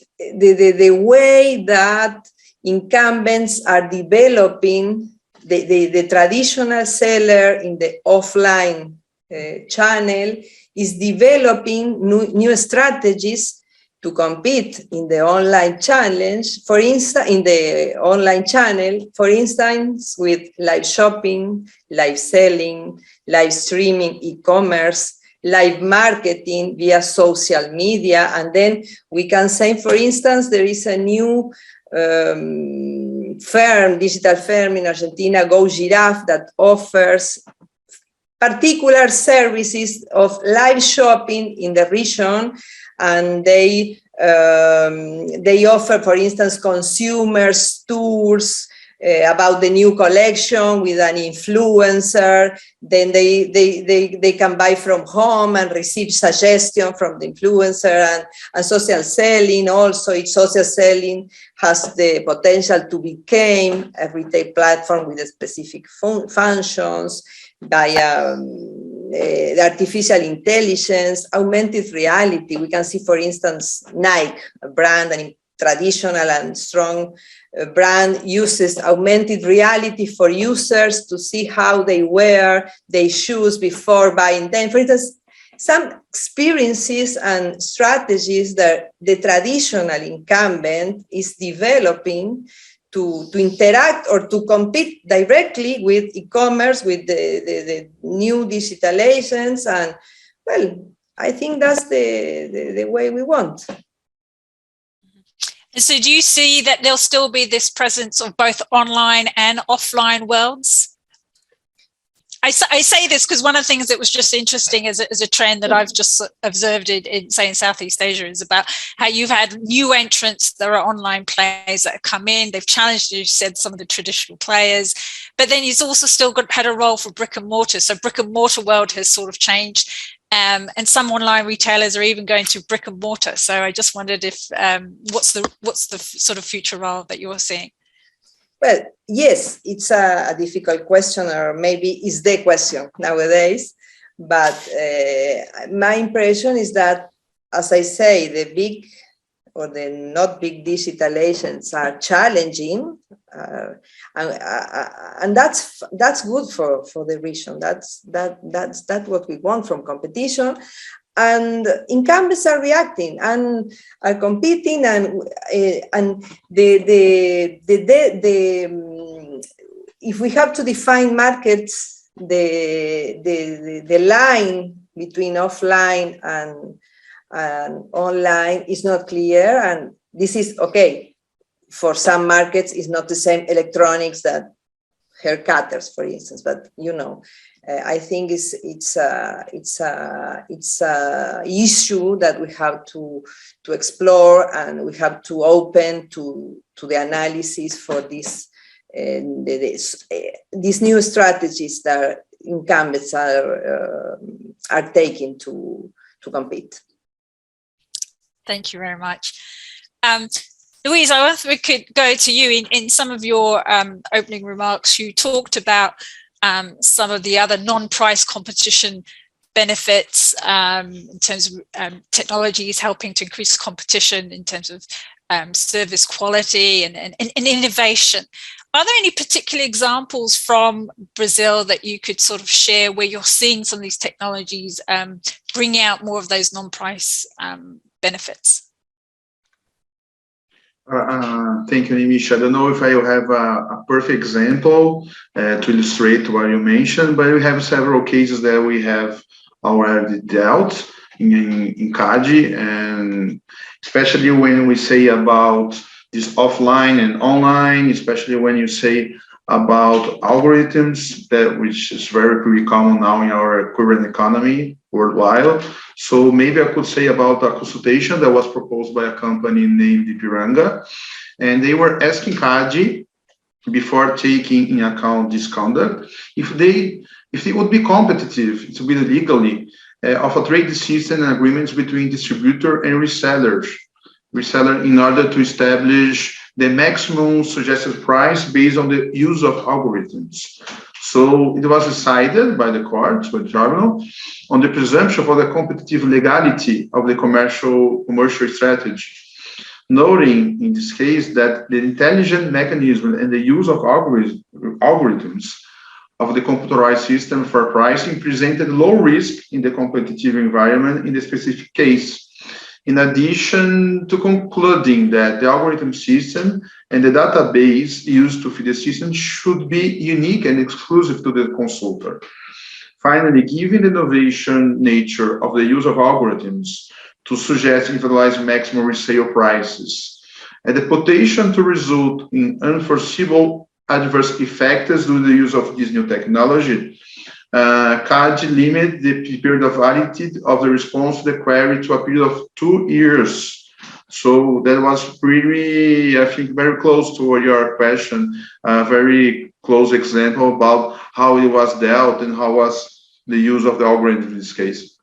way that incumbents are developing the traditional seller in the offline channel is developing new strategies to compete in the online challenge. For instance, in the online channel, for instance, with live shopping, live selling, live streaming, e-commerce, live marketing via social media. And then we can say, for instance, there is a new digital firm in Argentina, Go Giraffe, that offers particular services of live shopping in the region. And they offer, for instance, consumers tours about the new collection with an influencer. Then they can buy from home and receive suggestions from the influencer. And social selling also, each social selling has the potential to become a retail platform with specific functions by the artificial intelligence, augmented reality. We can see, for instance, Nike, a brand, an traditional and strong brand uses augmented reality for users to see how they wear their shoes before buying them. For instance, some experiences and strategies that the traditional incumbent is developing to interact or to compete directly with e-commerce, with the new digital agents. And well, I think that's the way we want. So do you see that there'll still be this presence of both online and offline worlds? I say this because one of the things that was just interesting as a trend that I've just observed in Southeast Asia is about how you've had new entrants. There are online players that have come in. They've challenged, you said, some of the traditional players. But then you've also still had a role for brick and mortar. So brick and mortar world has sort of changed. And some online retailers are even going to brick and mortar. So I just wondered if what's the sort of future role that you're seeing? Well, yes, it's a difficult question, or maybe is the question nowadays. But my impression is that, as I say, the big or the not big digital agents are challenging, and that's good for the region. That's what we want from competition. And incumbents are reacting and are competing, and if we have to define markets, the line between offline and online is not clear, and this is okay. For some markets, it's not the same electronics that hair cutters, for instance, but you know. I think it's a issue that we have to explore, and we have to open to the analysis for these new strategies that incumbents are taking to compete. Thank you very much. Louise, I wonder if we could go to you. In some of your opening remarks, you talked about some of the other non-price competition benefits in terms of technologies helping to increase competition in terms of service quality and innovation. Are there any particular examples from Brazil that you could sort of share where you're seeing some of these technologies bring out more of those non-price benefits? Thank you, Nimisha. I don't know if I have a perfect example to illustrate what you mentioned, but we have several cases that we have already dealt in CADE, and especially when we say about this offline and online, especially when you say about algorithms, which is very common now in our current economy worldwide. So maybe I could say about a consultation that was proposed by a company named Ipiranga, and they were asking CADE, before taking in account this conduct, if they would be competitive to be legally of a trade system and agreements between distributor and reseller in order to establish the maximum suggested price based on the use of algorithms. So it was decided by the court, by the tribunal, on the presumption for the competitive legality of the commercial strategy, noting in this case that the intelligent mechanism and the use of algorithms of the computerized system for pricing presented low risk in the competitive environment in the specific case. In addition to concluding that the algorithm system and the database used to feed the system should be unique and exclusive to the consultant. Finally, given the innovation nature of the use of algorithms to suggest individualized maximum resale prices, and the potential to result in unforeseeable adverse effects due to the use of this new technology, CADE limit the period of validity of the response to the query to a period of 2 years. So that was pretty, I think, very close to your question, a very close example about how it was dealt and how was the use of the algorithm in this case.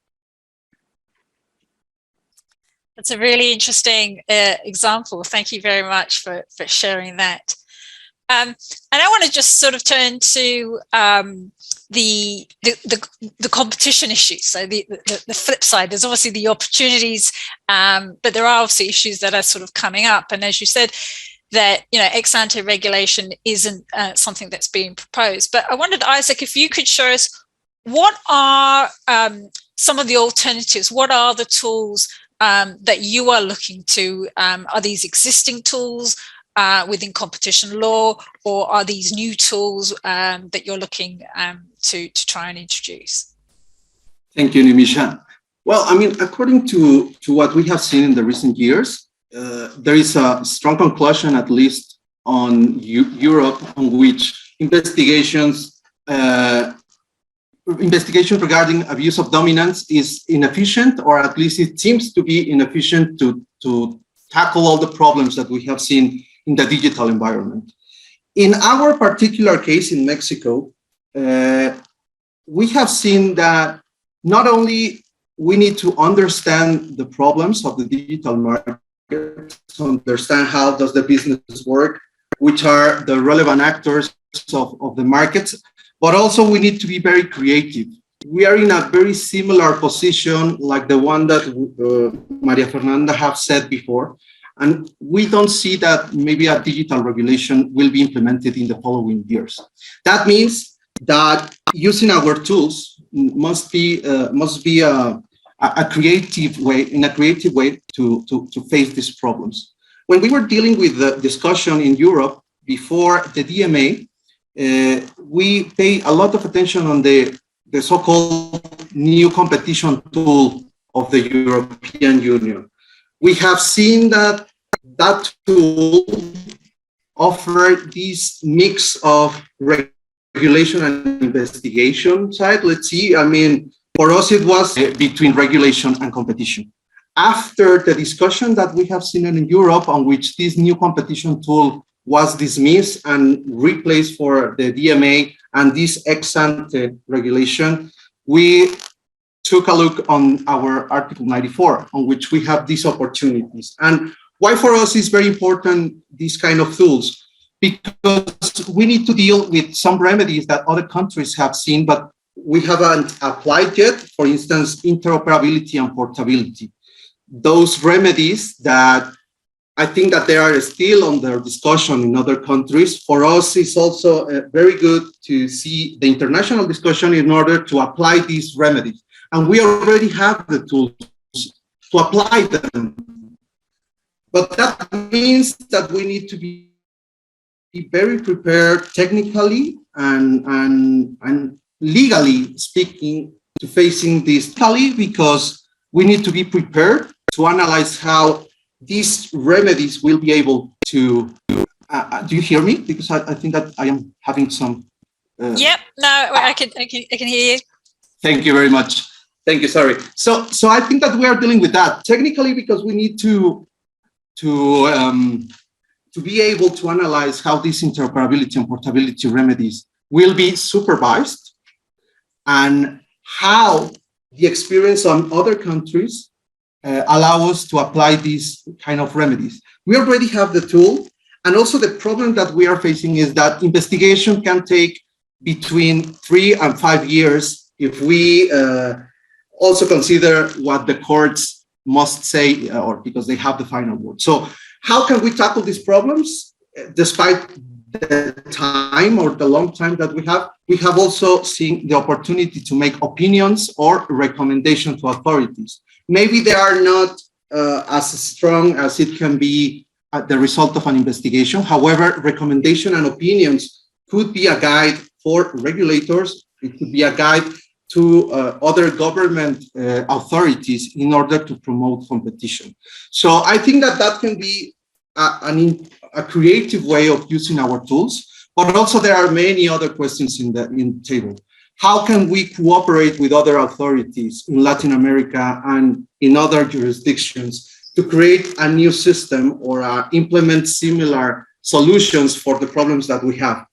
That's a really interesting example. Thank you very much for sharing that. And I want to just sort of turn to the competition issues. So the flip side, there's obviously the opportunities, but there are obviously issues that are sort of coming up. And as you said, that, you know, ex-ante regulation isn't something that's being proposed. But I wondered, Isaac, if you could show us what are some of the alternatives? What are the tools that you are looking to? Are these existing tools within competition law, or are these new tools that you're looking to try and introduce? Thank you, Nimisha. Well, I mean, according to what we have seen in the recent years, there is a strong conclusion, at least on Europe, on which investigation regarding abuse of dominance is inefficient, or at least it seems to be inefficient to tackle all the problems that we have seen in the digital environment. In our particular case in Mexico, we have seen that not only we need to understand the problems of the digital market, to understand how does the business work, which are the relevant actors of the markets, but also we need to be very creative. We are in a very similar position like the one that María-Fernanda have said before, and we don't see that maybe a digital regulation will be implemented in the following years. That means that using our tools must be a creative way, to face these problems. When we were dealing with the discussion in Europe before the DMA, we pay a lot of attention on the so-called new competition tool of the European Union. We have seen that that tool offered this mix of regulation and investigation side. Let's see, I mean, for us, it was between regulation and competition. After the discussion that we have seen in Europe, on which this new competition tool was dismissed and replaced for the DMA and this ex-ante regulation, we took a look on our Article 94, on which we have these opportunities. And why for us is very important, these kind of tools, because we need to deal with some remedies that other countries have seen, but we haven't applied yet. For instance, interoperability and portability. Those remedies that I think that they are still under discussion in other countries. For us, it's also very good to see the international discussion in order to apply these remedies. And we already have the tools to apply them. But that means that we need to be very prepared technically and legally speaking to facing this, because we need to be prepared to analyze how these remedies will be able to, do you hear me? Because I think that I am having some. Yep, no, I can hear you. Thank you very much. Thank you, sorry. So I think that we are dealing with that technically, because we need to be able to analyze how these interoperability and portability remedies will be supervised, and how the experience on other countries allow us to apply these kind of remedies. We already have the tool, and also the problem that we are facing is that investigation can take between 3 and 5 years if we also consider what the courts must say, or because they have the final word. So how can we tackle these problems despite the time or the long time that we have? We have also seen the opportunity to make opinions or recommendations to authorities. Maybe they are not as strong as it can be at the result of an investigation. However, recommendation and opinions could be a guide for regulators. It could be a guide to other government authorities in order to promote competition. So I think that that can be a creative way of using our tools, but also there are many other questions in the table. How can we cooperate with other authorities in Latin America and in other jurisdictions to create a new system or implement similar solutions for the problems that we have?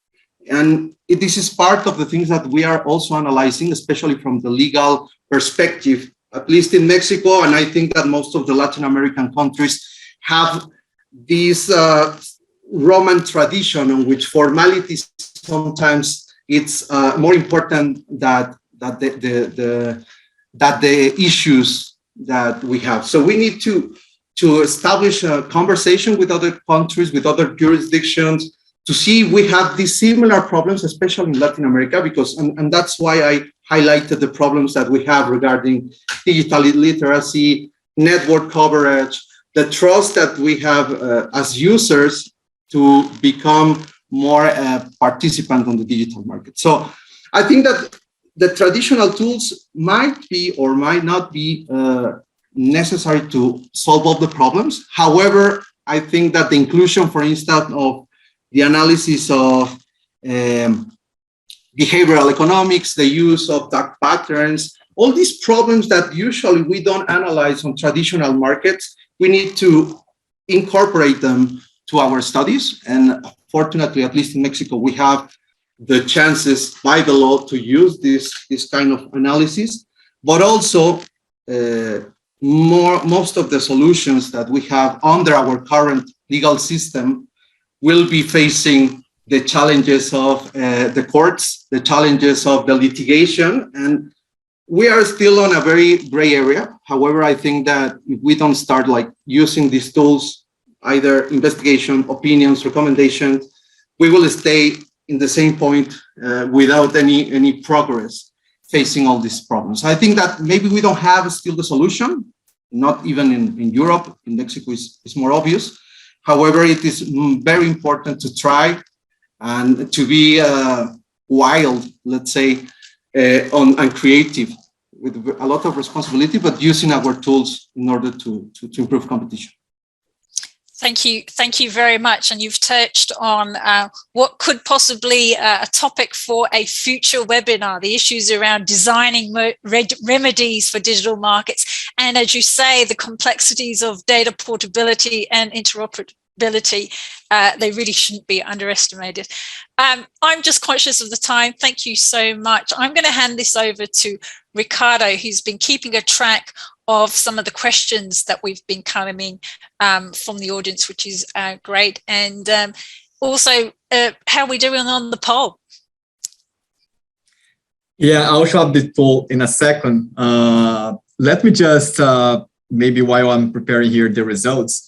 And this is part of the things that we are also analyzing, especially from the legal perspective, at least in Mexico. And I think that most of the Latin American countries have these Roman tradition in which formalities sometimes it's more important that the issues that we have. So we need to establish a conversation with other countries, with other jurisdictions, to see if we have these similar problems, especially in Latin America, because, and that's why I highlighted the problems that we have regarding digital literacy, network coverage, the trust that we have as users to become more participant on the digital market. So I think that the traditional tools might be or might not be necessary to solve all the problems. However, I think that the inclusion, for instance, of the analysis of behavioral economics, the use of dark patterns, all these problems that usually we don't analyze on traditional markets, we need to incorporate them to our studies. And fortunately, at least in Mexico, we have the chances by the law to use this kind of analysis, but also most of the solutions that we have under our current legal system will be facing the challenges of the courts, the challenges of the litigation, and we are still on a very gray area. However, I think that if we don't start like using these tools, either investigation, opinions, recommendations, we will stay in the same point without any progress facing all these problems. I think that maybe we don't have still the solution, not even in Europe. In Mexico is more obvious. However, it is very important to try and to be wild, let's say, and creative with a lot of responsibility, but using our tools in order to improve competition. Thank you very much. And you've touched on what could possibly a topic for a future webinar, the issues around designing remedies for digital markets. And as you say, the complexities of data portability and interoperability, they really shouldn't be underestimated. I'm just conscious of the time. Thank you so much. I'm going to hand this over to Ricardo, who's been keeping a track of some of the questions that we've been coming from the audience, which is great. And also, how are we doing on the poll? Yeah, I'll show up the poll in a second. Let me just, maybe while I'm preparing here the results,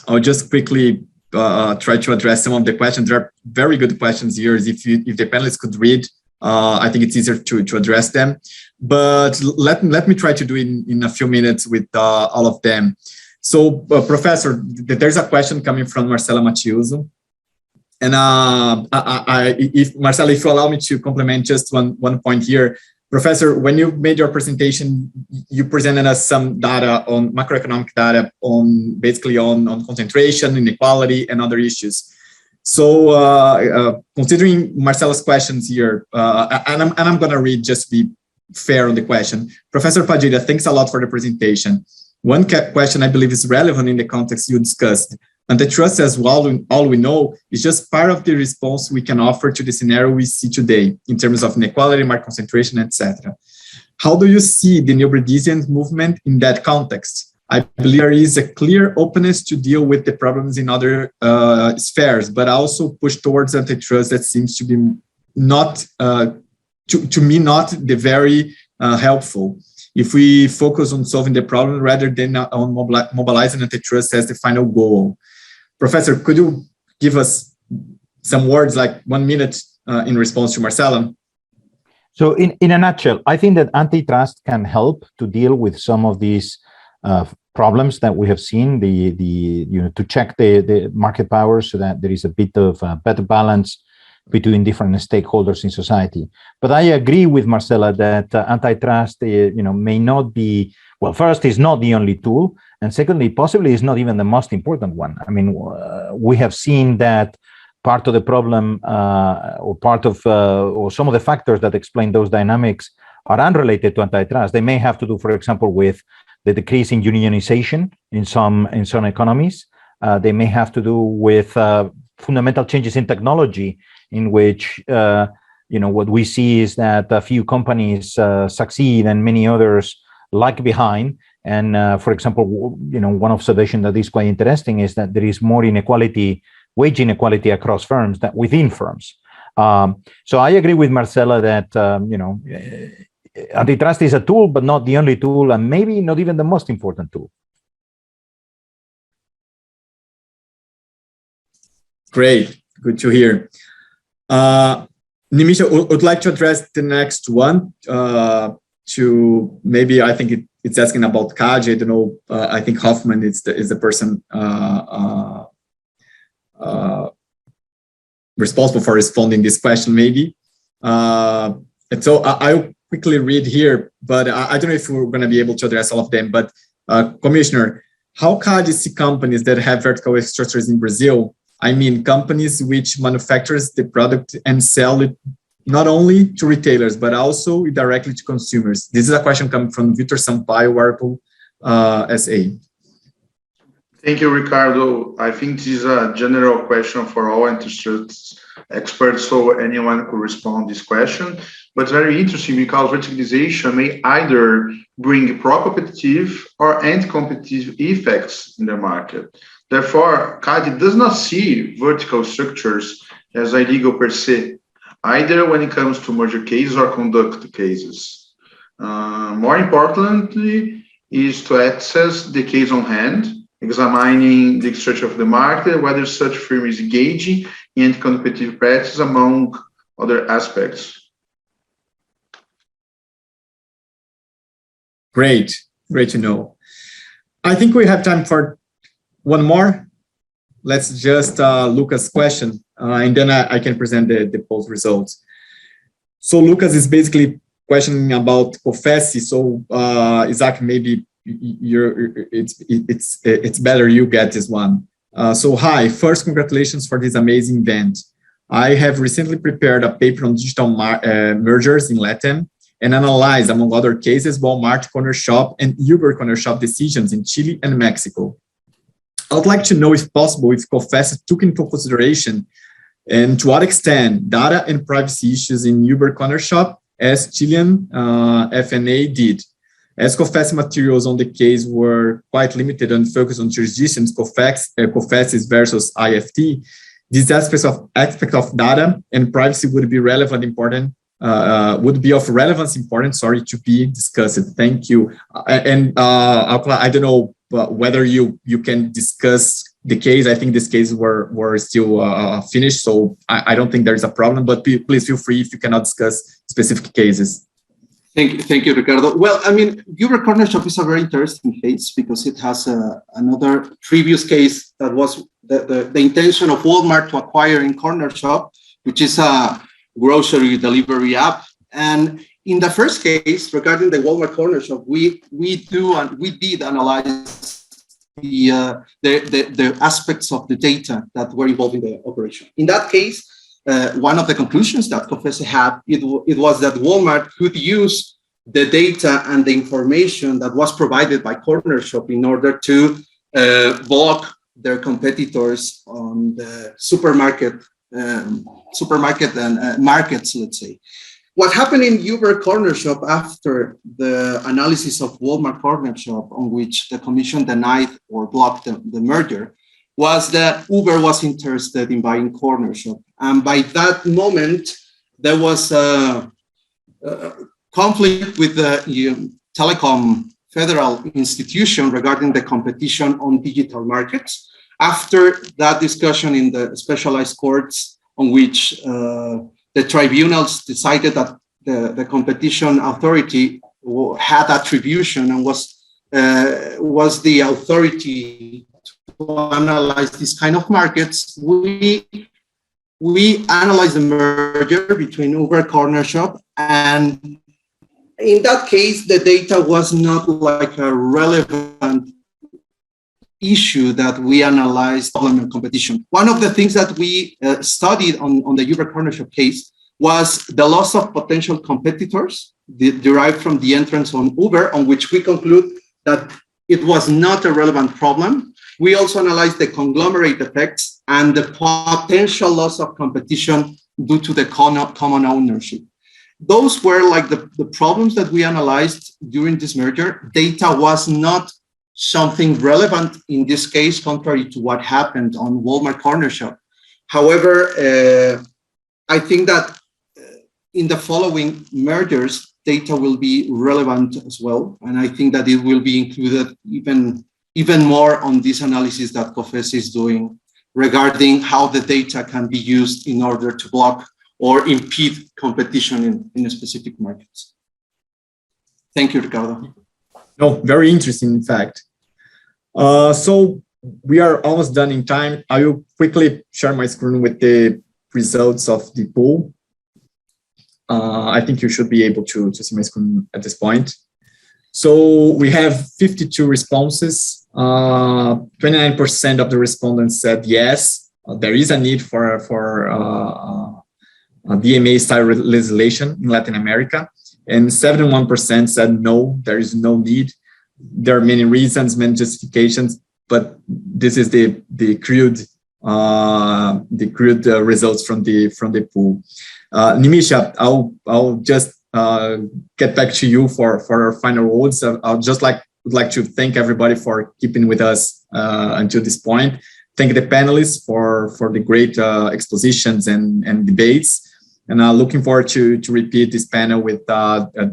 I'll just quickly try to address some of the questions. There are very good questions here. If the panelists could read, I think it's easier to address them. But let me try to do it in a few minutes with all of them. So, Professor, there's a question coming from Marcela Matiuso. And Marcela, if you allow me to complement just one point here. Professor, when you made your presentation, you presented us some data on macroeconomic data on basically on concentration, inequality, and other issues. So considering Marcela's questions here, and I'm going to read just to be fair on the question. Professor Padilla, thanks a lot for the presentation. One question I believe is relevant in the context you discussed. Antitrust, as all we know, is just part of the response we can offer to the scenario we see today in terms of inequality, market concentration, etc. How do you see the neobrandessians movement in that context? I believe there is a clear openness to deal with the problems in other spheres, but also push towards antitrust that seems to be not, to me, not the very helpful. If we focus on solving the problem rather than on mobilizing antitrust as the final goal. Professor, could you give us some words, like 1 minute in response to Marcela? So in a nutshell, I think that antitrust can help to deal with some of these problems that we have seen, to check the market power so that there is a bit of a better balance between different stakeholders in society. But I agree with Marcela that antitrust, may not be, well, first, is not the only tool, and secondly, possibly is not even the most important one. I mean, we have seen that part of the problem or some of the factors that explain those dynamics are unrelated to antitrust. They may have to do, for example, with the decrease in unionization in some economies. They may have to do with fundamental changes in technology, in which what we see is that a few companies succeed and many others lag behind. And for example, one observation that is quite interesting is that there is more inequality wage inequality across firms than within firms. So I agree with Marcela that, antitrust is a tool, but not the only tool, and maybe not even the most important tool. Great, good to hear. Nimisha, would like to address the next one to maybe, I think it's asking about CADE. I don't know, I think Hoffman is the person responsible for responding this question maybe. And so I'll quickly read here, but I don't know if we're going to be able to address all of them. But Commissioner, how CADE see companies that have vertical structures in Brazil? I mean, companies which manufactures the product and sell it not only to retailers, but also directly to consumers. This is a question coming from Victor Sampaio, Whirlpool SA. Thank you, Ricardo. I think this is a general question for all antitrust experts, so anyone could respond to this question. But very interesting because verticalization may either bring pro-competitive or anti-competitive effects in the market. Therefore, CADE does not see vertical structures as illegal per se, either when it comes to merger cases or conduct cases. More importantly is to access the case on hand, examining the structure of the market, whether such firm is engaging in anti-competitive practices, among other aspects. Great, great to know. I think we have time for one more. Let's just Lucas' question, and then I can present the poll results. So Lucas is basically questioning about COFECE. So Isaac, maybe it's better you get this one. So hi, first congratulations for this amazing event. I have recently prepared a paper on digital mergers in Latin and analyzed, among other cases, Walmart corner shop and Uber corner shop decisions in Chile and Mexico. I would like to know, if possible, if COFECE took into consideration and to what extent data and privacy issues in Uber corner shop as Chilean FNA did. As COFECE materials on the case were quite limited and focused on jurisdictions, COFECE versus IFT, these aspects of data and privacy would be of relevance important, to be discussed. Thank you. And I don't know whether you can discuss the case. I think this case were still finished, so I don't think there's a problem, but please feel free if you cannot discuss specific cases. Thank you, Ricardo. Well, I mean, Uber corner shop is a very interesting case because it has another previous case that was the intention of Walmart to acquire in corner shop, which is a grocery delivery app. And in the first case, regarding the Walmart corner shop, we did analyze the aspects of the data that were involved in the operation. In that case, one of the conclusions that COFECE had, it was that Walmart could use the data and the information that was provided by corner shop in order to block their competitors on the supermarket and markets, let's say. What happened in Uber corner shop after the analysis of Walmart corner shop, on which the commission denied or blocked the merger, was that Uber was interested in buying corner shop. And by that moment, there was a conflict with the telecom federal institution regarding the competition on digital markets. After that discussion in the specialized courts, on which the tribunals decided that the competition authority had attribution and was the authority to analyze this kind of markets, we analyzed the merger between Uber corner shop, and in that case, the data was not like a relevant issue that we analyzed problem competition. One of the things that we studied on the Uber corner shop case was the loss of potential competitors derived from the entrance on Uber, on which we conclude that it was not a relevant problem. We also analyzed the conglomerate effects and the potential loss of competition due to the common ownership. Those were like the problems that we analyzed during this merger. Data was not something relevant in this case, contrary to what happened on Walmart corner shop. However, I think that in the following mergers, data will be relevant as well. And I think that it will be included even more on this analysis that COFES is doing regarding how the data can be used in order to block or impede competition in specific markets. Thank you, Ricardo. No, very interesting, in fact. So we are almost done in time. I will quickly share my screen with the results of the poll. I think you should be able to see my screen at this point. So we have 52 responses. 29% of the respondents said yes, there is a need for the EMEA style legislation in Latin America. And 71% said no, there is no need. There are many reasons, many justifications, but this is the crude results from the poll. Nimisha, I'll just get back to you for our final words. I'll just would like to thank everybody for keeping with us until this point. Thank the panelists for the great expositions and debates. And looking forward to repeat this panel with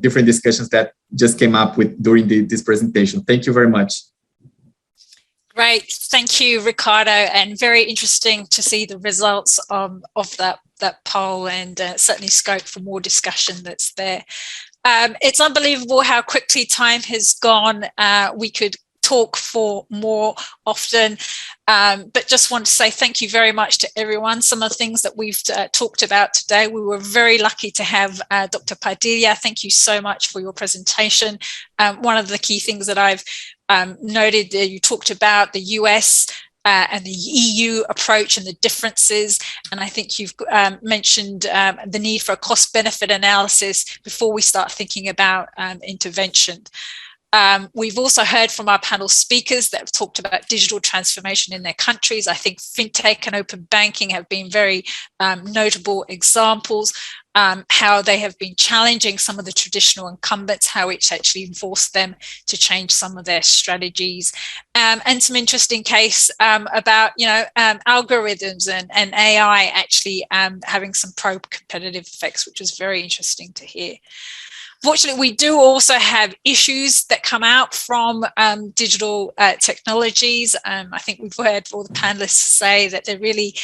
different discussions that just came up with during this presentation. Thank you very much. Great, thank you, Ricardo, and very interesting to see the results of that poll, and certainly scope for more discussion that's there. It's unbelievable how quickly time has gone. We could talk for more often, but just want to say thank you very much to everyone. Some of the things that we've talked about today, we were very lucky to have Dr. Padilla. Thank you so much for your presentation. One of the key things that I've noted, you talked about the US and the EU approach and the differences. And I think you've mentioned the need for a cost-benefit analysis before we start thinking about intervention. We've also heard from our panel speakers that have talked about digital transformation in their countries. I think fintech and open banking have been very notable examples, how they have been challenging some of the traditional incumbents, how it's actually forced them to change some of their strategies, and some interesting case about algorithms and AI actually having some pro-competitive effects, which was very interesting to hear. Fortunately, we do also have issues that come out from digital technologies. I think we've heard all the panelists say that there really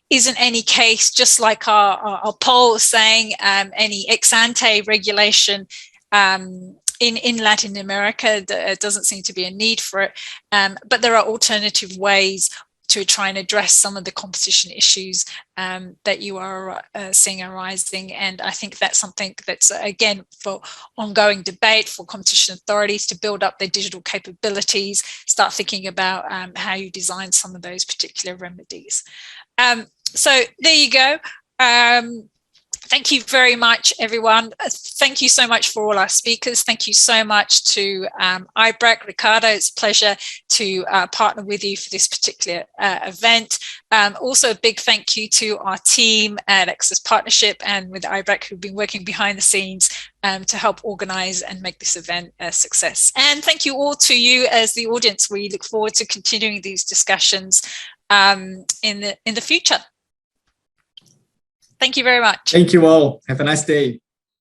isn't any case, just like our poll is saying, any ex-ante regulation in Latin America. There doesn't seem to be a need for it, but there are alternative ways to try and address some of the competition issues that you are seeing arising. And I think that's something that's, again, for ongoing debate for competition authorities to build up their digital capabilities, start thinking about how you design some of those particular remedies. So there you go. Thank you very much, everyone. Thank you so much for all our speakers. Thank you so much to IBRAC. Ricardo, it's a pleasure to partner with you for this particular event. Also, a big thank you to our team at Access Partnership and with IBRAC, who've been working behind the scenes to help organize and make this event a success. And thank you all to you as the audience. We look forward to continuing these discussions in the future. Thank you very much. Thank you all. Have a nice day.